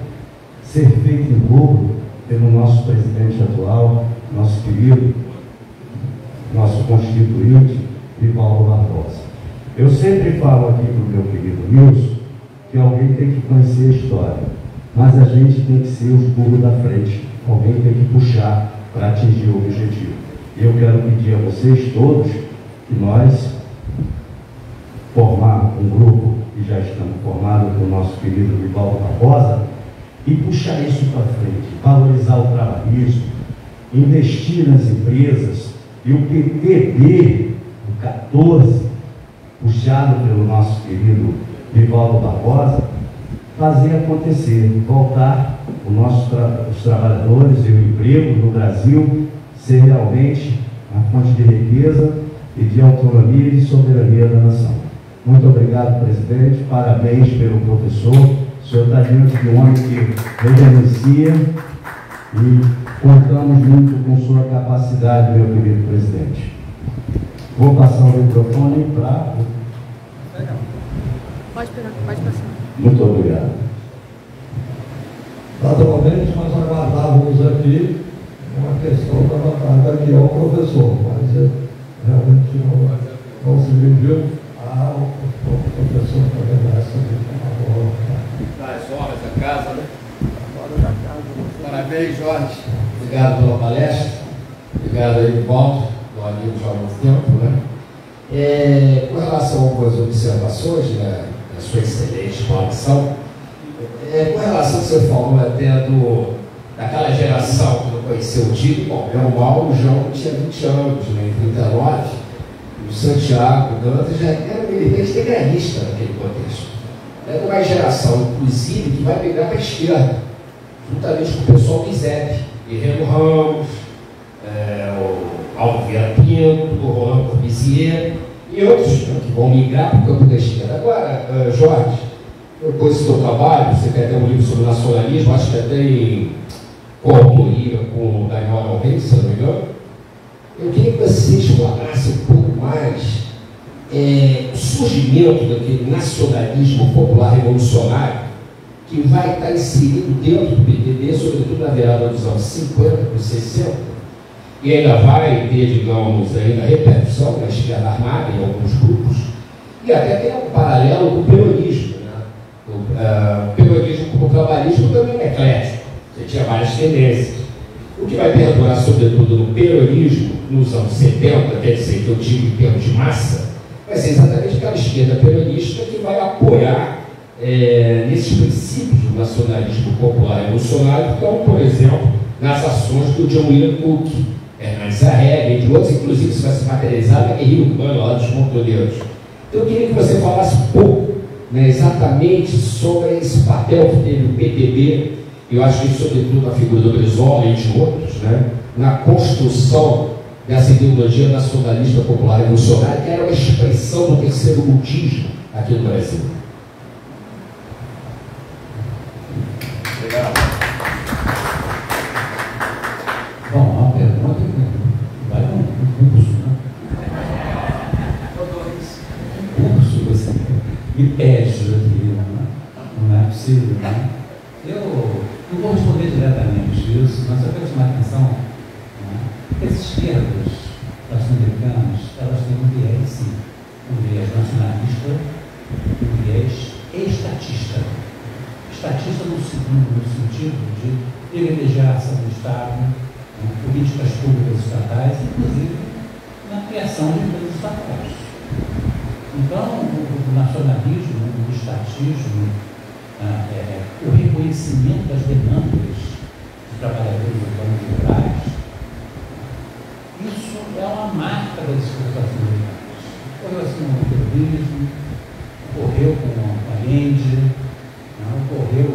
ser feito em dobro pelo nosso presidente atual, nosso querido, nosso constituinte, Vivaldo Barbosa. Eu sempre falo aqui para o meu querido Nilson que alguém tem que conhecer a história, mas a gente tem que ser os burros da frente, alguém tem que puxar para atingir o objetivo. E eu quero pedir a vocês todos que nós formar um grupo, que já estamos formados com o nosso querido Vivaldo Barbosa, e puxar isso para frente, valorizar o trabalhismo, investir nas empresas, e o PTB, o 14, puxado pelo nosso querido Vivaldo Barbosa, fazer acontecer, voltar os trabalhadores e o emprego no Brasil ser realmente a fonte de riqueza e de autonomia e de soberania da nação. Muito obrigado, presidente. Parabéns pelo professor. O senhor está diante de um homem que reverencia e contamos muito com sua capacidade, meu querido presidente. Vou passar o microfone para... Pode passar. Muito obrigado. Naturalmente, nós aguardávamos aqui uma questão levantada aqui ao professor, mas realmente não se dirigiu ao professor também nessa Das honras da casa, né? Parabéns, Jorge. Obrigado pela palestra. Obrigado aí, Paulo, do amigo já há muito tempo, né? Com relação a algumas observações, né, da sua excelente exposição, com relação ao que você falou até daquela geração que não conheceu o time, bom, meu mal, o João tinha 20 anos, né, em 39, o Santiago, o Dantas já era militante integralista naquele contexto. É uma geração, inclusive, que vai pegar para a esquerda, juntamente com o pessoal do ISEP, Guerreiro Ramos, o Aldo Vieira Pinto, o Rolando Corbusier e outros que vão migrar para o campo da esquerda. Agora, Jorge, depois do seu trabalho, você tem até um livro sobre nacionalismo, acho que até em coautoria com o Daniel Alves, se não me engano. Eu queria que você explorasse um pouco mais o surgimento daquele nacionalismo popular revolucionário que vai estar inserido dentro do PTB, sobretudo na virada dos anos 50 para os 60, e ainda vai ter, digamos, ainda repercussão na esquerda armada em alguns grupos, e até tem um paralelo com o peronismo, né? O peronismo como trabalhismo também é eclético, você tinha várias tendências. O que vai perdurar, sobretudo, no peronismo, nos anos 70, quer dizer, que eu digo em termos de massa, vai ser exatamente aquela esquerda peronista que vai apoiar nesses princípios do nacionalismo popular revolucionário, que estão, por exemplo, nas ações do John William Cook, Hernandes Arrega e de outros, inclusive isso vai se materializar na guerrilha urbana lá dos montoneiros. Então eu queria que você falasse um pouco, né, exatamente sobre esse papel que teve o PTB, eu acho que sobretudo a figura do Brizola e de outros, né, na construção dessa ideologia nacionalista popular revolucionária, que era uma expressão do terceiro mundismo aqui no Brasil. Obrigado. Bom, a pergunta vai um curso, né? Um curso, você me pede aqui, não é possível, né? Eu não vou responder diretamente isso, mas eu quero chamar a atenção, né? Que as esquerdas latino-americanas, elas têm um viés, sim, um viés nacionalista, um viés estatista. Estatista no sentido de privilegiar a ação do Estado, né, políticas públicas estatais, inclusive na criação de empresas estatais. Então, o nacionalismo, o estatismo, o reconhecimento das demandas dos trabalhadores urbanos e rurais, isso é uma marca das esquerdas americanas. Ocorreu assim com o terrorismo, ocorreu com a Allende, ocorreu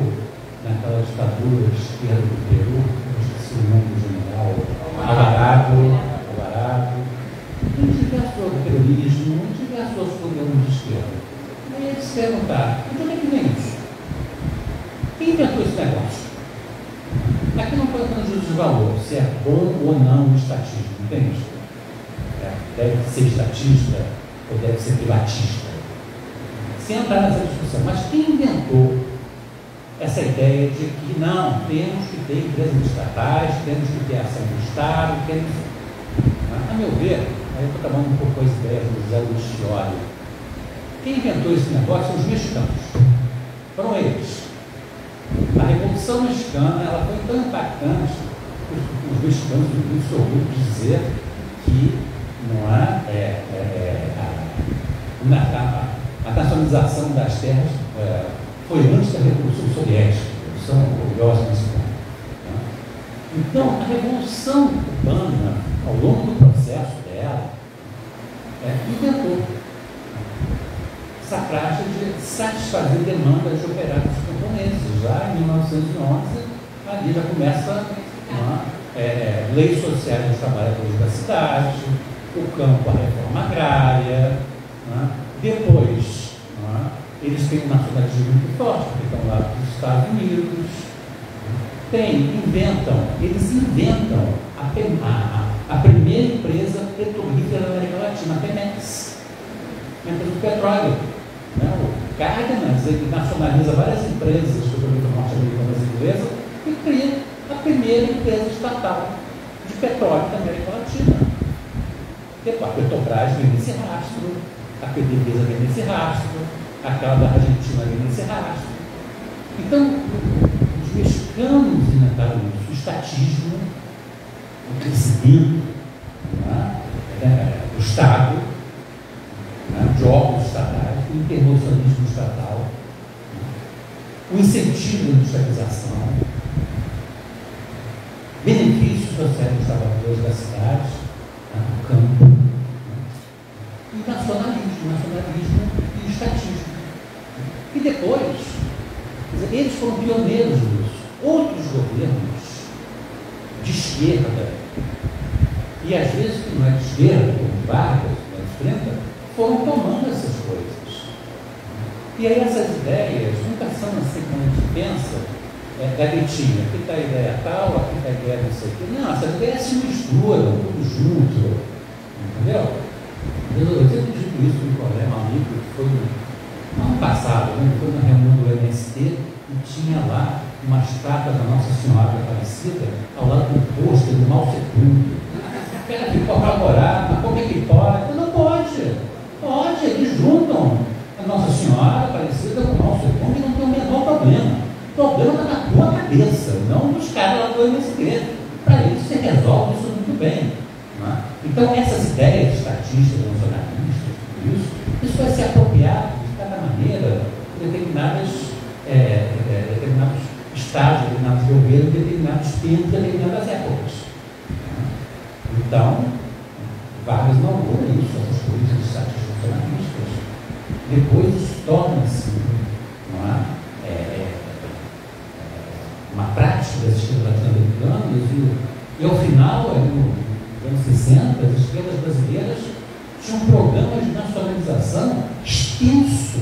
naquela ditadura de esquerda do Peru, eu esqueci o nome do general, Alvarado, em diversos outros terrorismo, em diversos outros programas de esquerda. Aí eles se perguntaram, de onde é que vem isso? Quem inventou esse negócio? Aqui não foi apenas juízo de valor, se é bom ou não o estatismo, entende? Deve ser estatista ou deve ser privatista. Sem entrar nessa discussão, mas quem inventou essa ideia de que não, temos que ter empresas estatais, temos que ter ação do Estado, a meu ver, aí eu estou acabando um pouco com as ideias do Zé Lucioli. Quem inventou esse negócio são os mexicanos. Foram eles. A Revolução Mexicana ela foi tão impactante que os mexicanos se ouviram dizer que não a nacionalização das terras foi antes da Revolução Soviética, a Revolução orgulhosa nesse ponto. Então, a Revolução Cubana, ao longo do processo dela, inventou essa prática de satisfazer demandas de operários camponeses. Já em 1911, ali já começa leis sociais dos trabalhadores da cidade, o campo, a reforma agrária, depois eles têm um nacionalismo muito forte, porque estão lá dos Estados Unidos, eles inventam a primeira empresa petrolífera da América Latina, a Pemex, a empresa do petróleo. O Cárdenas, ele nacionaliza várias empresas petrolíferas norte-americanas e inglesas e cria a primeira empresa estatal de petróleo da América Latina. Depois, a Petrobras vem nesse rastro, a PDVSA vem nesse rastro, aquela da Argentina vem nesse rastro. Então, os mexicanos inventaram isso, o estatismo, o crescimento, o Estado, de órgãos estatais, o internacionalismo estatal, o incentivo à industrialização, benefícios sociais dos trabalhadores da cidade, do campo, e nacionalismo e estatismo. E depois, eles foram pioneiros nisso. Outros governos de esquerda, e às vezes que não é de esquerda, como Vargas, não é de esquerda, foram tomando essas coisas. E aí essas ideias nunca são assim como a gente pensa, gavetinha, aqui está a ideia tal, aqui está a ideia não sei o quê. Não, essas ideias se misturam, tudo junto. Entendeu? Eu sempre digo isso para um colega, um amigo, que foi no ano passado, foi na reunião do MST e tinha lá uma estátua da Nossa Senhora Aparecida ao lado do pôster do Mao Tse-tung. O cara ficou apavorado, mas como é que pode? Não pode. Pode, eles juntam a Nossa Senhora Aparecida com o Mao Tse-tung e não tem o menor problema. O problema está na tua cabeça, não dos caras lá do MST. Para isso você resolve isso muito bem. Então essas ideias estatistas, nacionalistas, tudo isso vai ser apropriado de cada maneira em determinados estados, determinados governos, determinados tempos, determinadas épocas. Então, Vargas inaugura isso, essas políticas estatistas nacionalistas. Depois isso torna-se uma prática das esquerdas latino-americanas e ao final, nos anos 60, as esquerdas brasileiras tinham um programa de nacionalização extenso.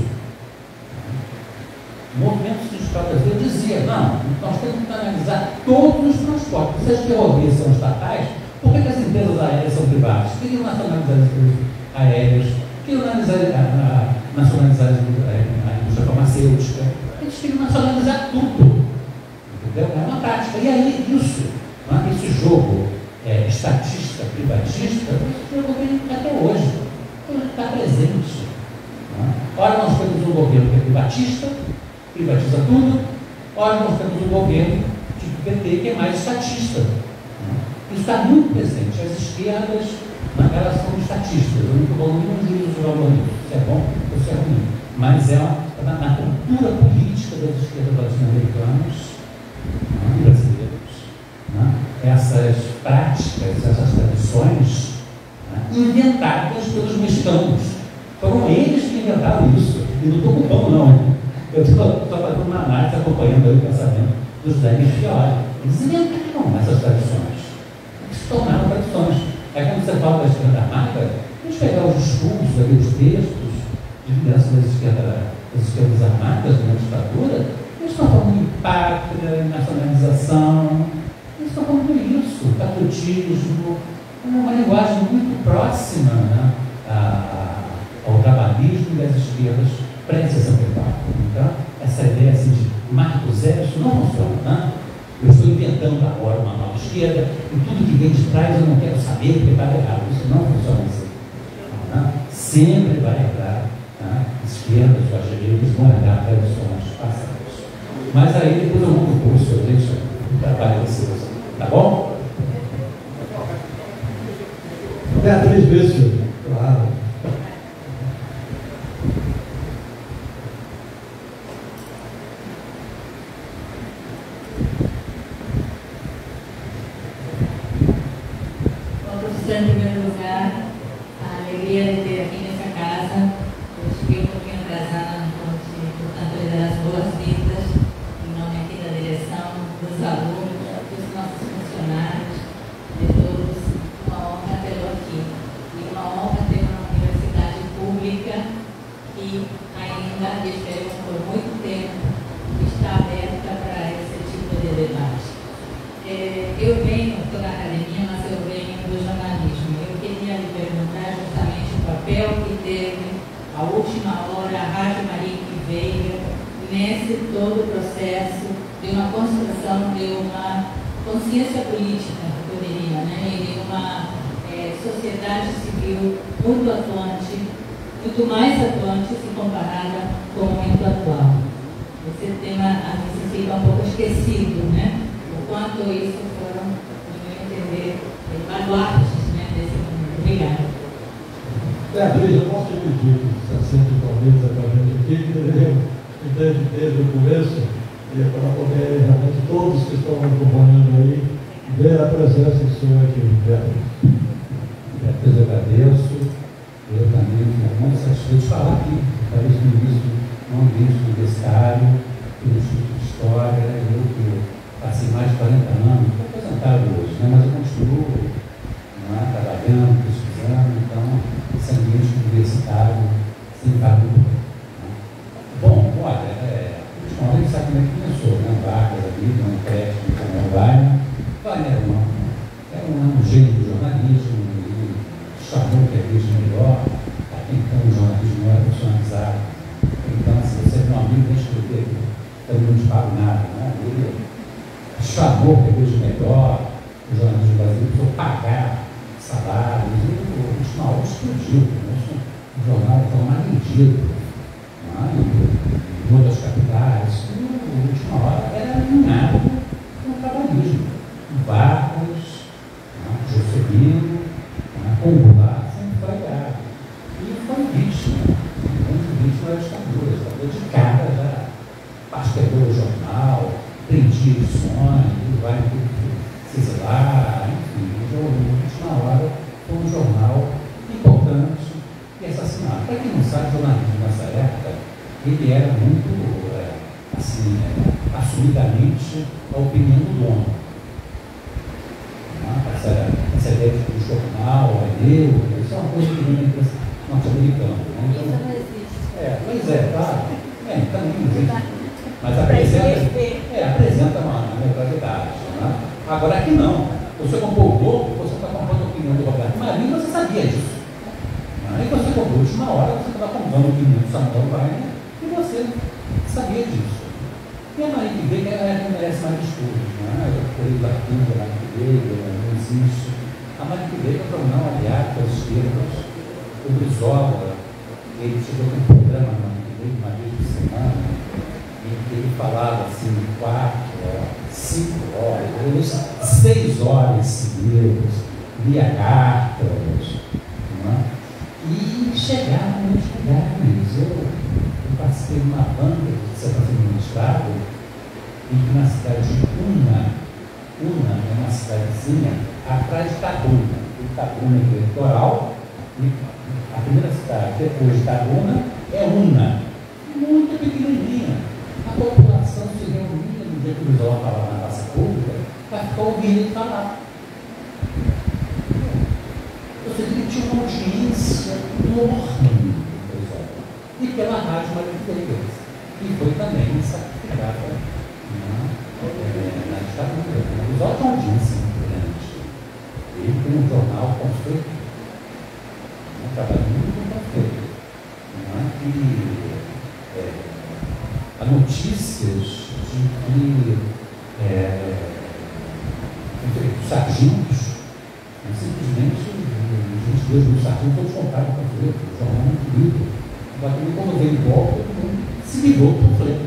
O movimento sindical brasileiro dizia, não, nós temos que analisar todos os transportes. Se as ferrovias são estatais, por que as empresas aéreas são privadas? Queriam nacionalizar as empresas aéreas, queriam nacionalizar a indústria farmacêutica, eles queriam nacionalizar tudo. Entendeu? É uma prática. E aí, esse jogo estatista, privatista, esse jogo vem até hoje. Ele está presente. Ora, nós temos um governo que é privatista, privatiza tudo. Ora, nós temos um governo tipo PT que é mais estatista. Isso está muito presente. As esquerdas, elas são estatistas. Eu não estou falando nenhum juízo de valor nisso. Se é bom ou se é ruim. Mas na cultura política das esquerdas latino-americanas e brasileiras, essas práticas, essas tradições inventadas pelos mexicanos. Foram eles que inventaram isso. E não estou culpando, não. Eu estou fazendo uma análise, acompanhando aí o pensamento dos José Fiori. Eles inventaram essas tradições. Eles se tornaram tradições. Aí quando você fala da esquerda armada, eles pegaram os discursos, os textos de liderança das esquerdas armadas na ditadura, eles estão falando em pátria, em nacionalização, eles estão falando isso, patriotismo, uma linguagem muito próxima ao trabalhismo das esquerdas pré-64. Então, essa ideia assim, de marco zero, isso não funciona. Eu estou inventando agora uma nova esquerda e tudo que vem de trás eu não quero saber porque está errado. Isso não funciona assim. Sempre vai entrar esquerdas ou as direitas vão entrar tradições passadas. Mas aí depois eu vou propor isso, eu deixo o trabalho de vocês. Tá bom? Beatriz Vício, claro. Em primeiro lugar, a alegria de ter aqui nessa casa. Eu cheguei um pouquinho atrasada, portanto, lhe dar as boas-vindas em nome aqui da direção, dos alunos. nesse todo o processo de uma construção de uma consciência política, eu diria, né? E de uma sociedade civil muito atuante, muito mais atuante se comparada com o momento atual. Esse tema às vezes fica um pouco esquecido, né? O quanto isso foram, no meu entender, baluartes, né, desse momento. Obrigada. Beatriz, eu posso te pedir que se assente com a mesa com a gente aqui, que deveriam entender desde o começo, e para poder realmente todos que estão acompanhando aí ver a presença sua aqui, Beatriz. Beatriz, eu agradeço. Eu também fico muito satisfeito de falar aqui, talvez no início, no ambiente universitário, no Instituto de História. Eu que passei mais de 40 anos, estou aposentado hoje, né? Mas eu continuo trabalhando, pesquisando, então esse ambiente universitário sempre está muito bom. Né? Bom, olha, a gente sabe como é que começou, né? Vargas ali, um crédito como o Wagner. Wagner era um gênio do jornalismo, ele chamou que a rede melhor, até então o jornalismo não era profissionalizado. Então, se você tem um amigo que escrever, também não te pago nada, né? Ele chamou que a rede melhor, o jornalismo brasileiro precisou pagar salários, e o última hora explodiu, o jornal estava mais vendido, em outras capitais, e a última hora era eliminado com o trabalhismo. Vargas, Juscelino, Goulart, sempre foi aliado. E foi vítima da ditadura de cara já pastelou o jornal, prendia edições, vai se exilar, enfim, na hora foi um jornal importante e assassinado. Para quem não sabe, o jornalismo nessa época, ele era muito, assumidamente a opinião do dono. Essa ideia de que o jornal é meu, isso é uma coisa que vem norte-americano. Isso não existe. Pois é, claro. Também não existe. Mas apresenta uma neutralidade. Né? Agora aqui não. Você comprou o Globo, você está comprando a opinião do Roberto Marinho, você sabia disso. Aí você comprou de uma hora, você estava comprando a opinião do Samuel Wagner e você sabia disso. E a Maria que veio, ela merece mais estudos. Por aí da Pinga, a Maria que veio, não existe. A Maria que veio é para não aliar com as esquerdas. O Brizola, ele chegou com um programa na Maria que veio, uma vez por semana, em que ele falava assim, 4 horas, 5 horas, 6 horas seguidas, via cartas, e chegaram eles. Eu participei de uma banda de dissertação do mestrado, em que na cidade de Una é uma cidadezinha atrás de Itabuna. Itabuna é o litoral, e a primeira cidade depois de Itabuna é Una, muito pequenininha. A população se reunia no dia que o Brizola falava na praça pública para ficar ouvindo ele falar. Você vê que tinha uma audiência enorme do Brizola. E pela rádio Maria, que foi também sacrificada na ditadura. O Brizola tem uma audiência muito grande. Ele tem um jornal confeito, um trabalho muito confeito. Há notícias de que os sargentos, simplesmente, os 22 mil sargentos todos compraram o panfleto, o jornal muito lido. Mas também, quando veio o golpe, todo mundo se livrou do panfleto.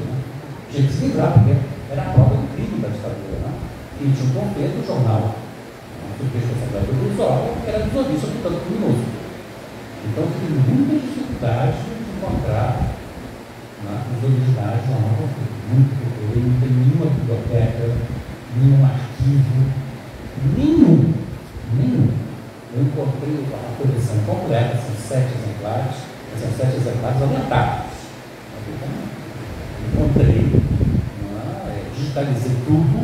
Tinha que se livrar, porque era a prova do crime da ditadura. E tinha um panfleto do jornal, sob responsabilidade do Brizola, que era desobediência, portanto, criminoso. Então, tive muita dificuldade de encontrar os originais do jornal conflito. Muito procurei, não tem nenhuma biblioteca, nenhum arquivo, nenhum. Eu encontrei a coleção completa, são 7 exemplares, aumentados. Encontrei, digitalizei tudo,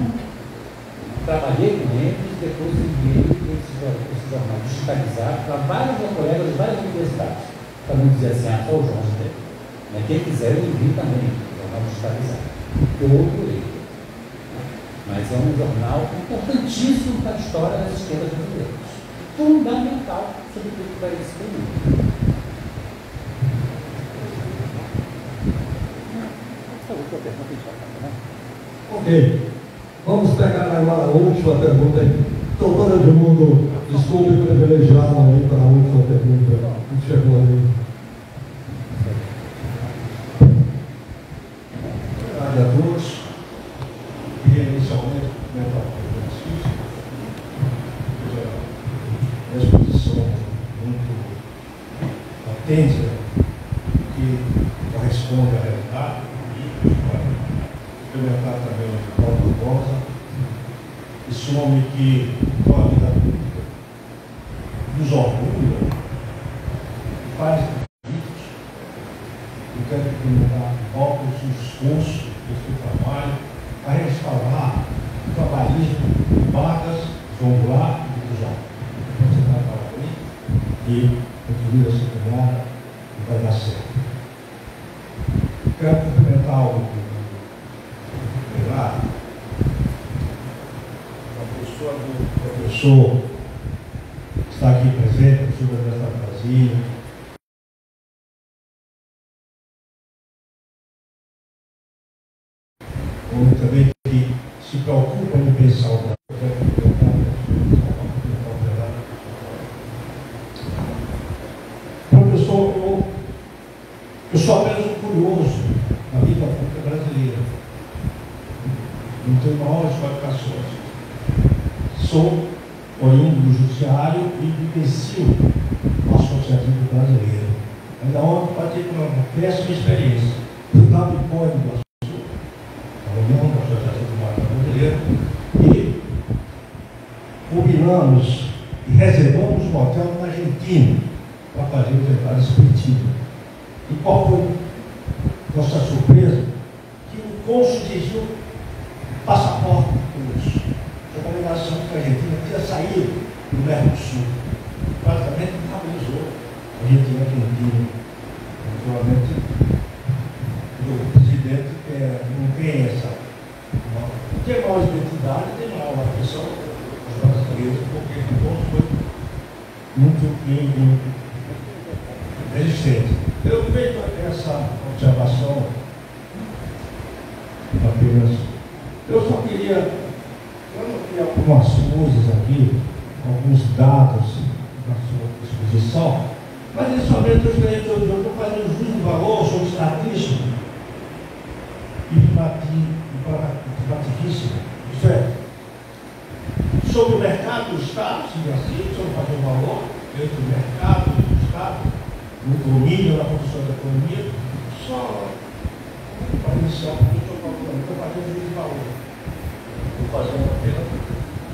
trabalhei com eles, depois enviei esse jornal digitalizado para vários colegas de várias universidades, para não dizer assim, só o João dele. Quem quiser, eu envio também, jornal digitalizado. Eu orgulhei. Mas é um jornal importantíssimo para a história das esquerdas brasileiras. Fundamental, sobretudo para esse período. sua pergunta encerrada, né? Ok. Vamos pegar agora a última pergunta aí. Doutor Edmundo, desculpe privilegiado aí para a última pergunta que chegou ali. Obrigado a todos. Queria inicialmente comentar com o exercício, a exposição muito atenta, que corresponde à realidade, cumprimentar também o Paulo Barbosa, esse homem que, com a vida pública, nos orgulha, faz convites. Eu quero cumprimentar o esforço desse trabalho a restaurar o trabalhismo de Vargas, João Goulart e do João. Você vai falar aí e contribuir essa caminhada e vai dar certo. Quero cumprimentar o Pilar, a pessoa do professor que está aqui presente, o professor da Universidade de Brasília, como também que se preocupa em pensar o professor, eu sou apenas um curioso na vida pública brasileira. Não tenho maiores qualificações. Sou oriundo do judiciário e vivencio o associativo brasileiro. Ainda ontem parti com uma péssima experiência. Fui dar um hipótese do reunião da Associação Brasileira e combinamos e reservamos um hotel na Argentina para fazer o trabalho espírito. E qual foi nossa surpresa? Que o cônsul exigiu passaporte por isso. A combinação que a Argentina tinha saído do Mercosul. Praticamente estabilizou a Argentina e a Argentina. Naturalmente, o presidente não tem essa. Não tem maior identidade, tem maior atenção aos brasileiros, porque o ponto foi muito resistente. Eu vejo essa observação apenas. Eu só queria algumas coisas aqui, alguns dados na sua exposição, mas nesse momento eu estou fazendo juízo de valor sobre estatística e pratiquíssimo. Isto é, sobre o mercado do Estado, se assim, sobre fazer o valor entre o mercado do Estado, no domínio da produção da economia, só para iniciar, estou fazendo juízo de valor. Estou fazendo apenas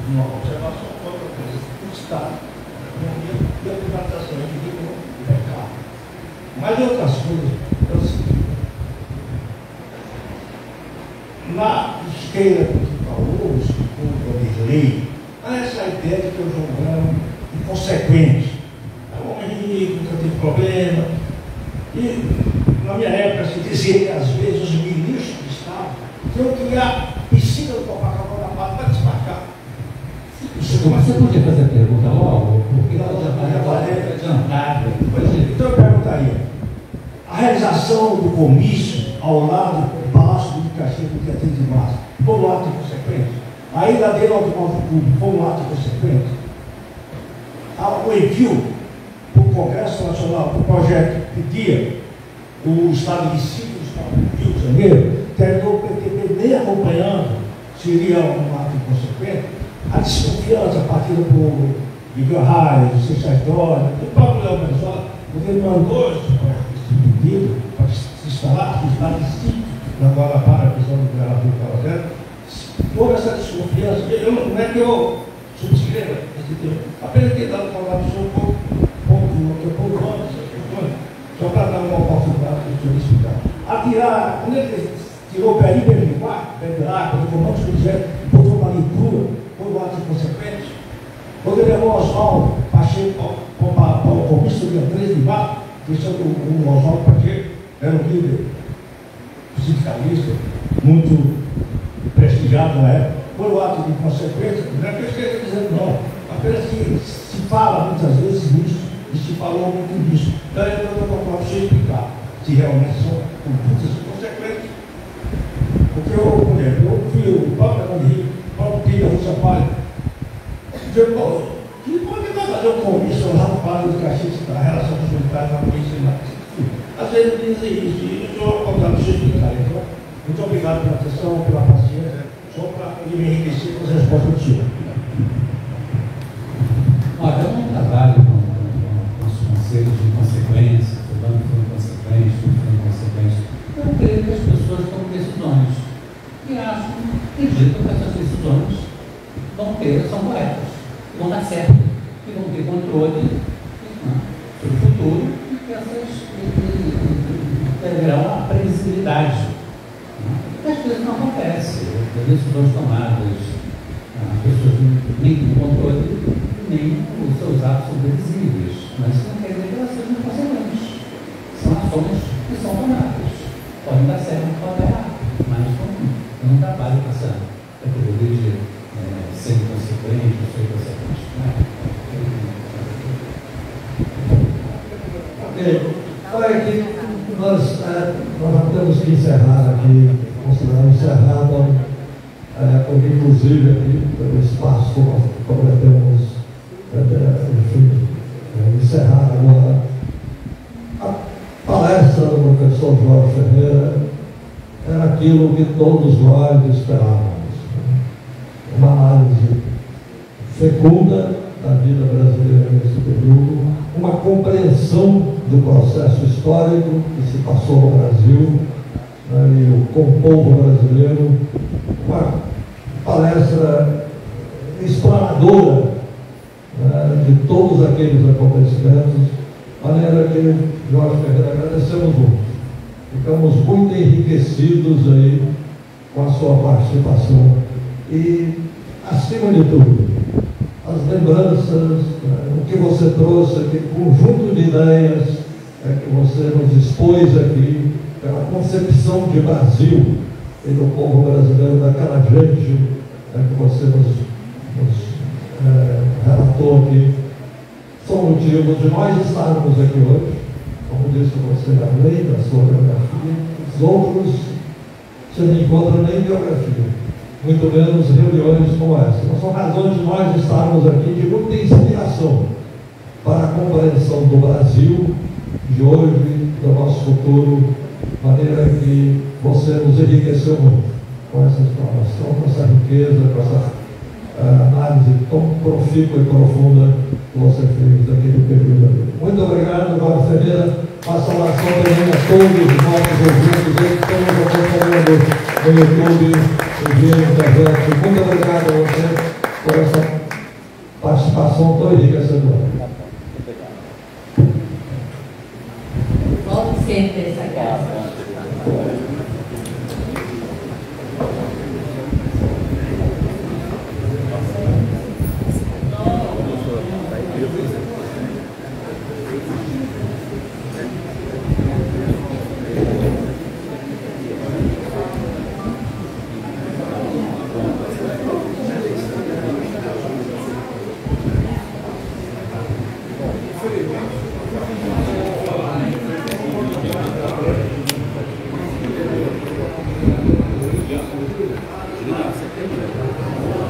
uma observação contra o Estado, a economia e a privatização do mercado. Mas outras coisas, é o seguinte. Na esteira que falou, explicou o lei, há essa ideia de que o João Grão é inconsequente. É um homem rico, nunca teve problema. E na minha época se dizia que às vezes os ministros do Estado tinham que ir à piscina do Copacabana para desmarcar. Você podia fazer a pergunta logo? Porque ela já vai adiantar. Então eu perguntaria: a realização do comício ao lado do Palácio do Caxias no dia 30 de março foi um ato inconsequente? A ida dele ao automóvel público foi um ato inconsequente? O envio para o Congresso Nacional, para o projeto que pedia o Estado de Sítio do Estado do Rio de Janeiro, terminou o PTB nem acompanhando, seria um ato inconsequente? A desconfiança partida por Miguel Reis, Seixas Dória, o próprio Léo Benzola, ele mandou esse pedido para se instalar no Estado de Sítio na Guarapara, a prisão do governador Calazé. Por essa desconfiança, não é que eu subscreva esse tema, apenas que dado para o senhor pouco antes, só para dar uma oportunidade de o senhor explicar. Atirar, quando ele tirou o Peri Berlinguar, quando o comando judiciário botou uma leitura, foi um ato inconsequente. Quando ele levou o Oswaldo Pacheco para o comício dia 13 de março, deixando o Oswaldo Pacheco, era um líder sindicalista, muito prestigiado na época, foi um ato de inconsequência, não é que eu esteja dizendo não, apenas que se fala muitas vezes nisso, e se falou muito disso. Então eu estou para você explicar se realmente são condutas inconsequentes Porque por exemplo, eu fui o Papa do Rio, Paulo Pinho do Sampaio. Eu falei, que pode fazer um comício lá no Pado do Caxias, da relação dos militares na polícia lá. Às vezes dizem isso, e eu estou contando isso explicar. Então, muito obrigado pela atenção, pela paciência, só para me enriquecer com as respostas do senhor. Olha, eu não trabalho com os conselhos de consequência, fulano foi inconsequente, tudo foi inconsequente. Eu creio que as pessoas tomam decisões e acreditam que essas decisões são corretas, vão dar certo, que vão ter controle sobre o futuro e que essas terão a previsibilidade. As coisas não acontecem, as decisões tomadas, as pessoas nem têm controle, nem os seus atos são previsíveis, mas isso não quer dizer que elas sejam inconsequentes. São ações que são tomadas. Podem dar certo, podem dar errado, mas não trabalho com essa categoria de ser inconsequente ou ser inconsequente. Ok. Olha aqui, nós temos que encerrar aqui, consideramos encerrado, porque inclusive aqui, pelo espaço que nós prometemos, enfim, encerrar agora a palestra do professor Jorge Ferreira era aquilo que todos nós esperávamos. Uma análise fecunda da vida brasileira nesse período, uma compreensão do processo histórico que se passou no Brasil, com o povo brasileiro, uma palestra explanadora de todos aqueles acontecimentos, de maneira que Jorge Ferreira agradecemos muito. Ficamos muito enriquecidos aí com a sua participação e, acima de tudo, as lembranças, o que você trouxe aqui, conjunto de ideias que você nos expôs aqui, pela concepção de Brasil e do povo brasileiro, daquela gente que você nos relatou aqui, são motivos de nós estarmos aqui hoje. Como disse você, além da sua biografia, os outros você não encontra nem biografia, muito menos reuniões como essa. Mas são razões de nós estarmos aqui de muita inspiração para a compreensão do Brasil de hoje, do nosso futuro, de maneira que você nos enriqueceu muito com essa informação, com essa riqueza, com essa análise tão profícua e profunda que você fez aqui no período ali. Muito obrigado, Jorge Ferreira. Uma saudação também a todos os nossos ouvintes que estamos acompanhando no YouTube e via internet. Muito obrigado a você por essa participação tão enriquecedora. Volte sempre a essa casa. Setembro.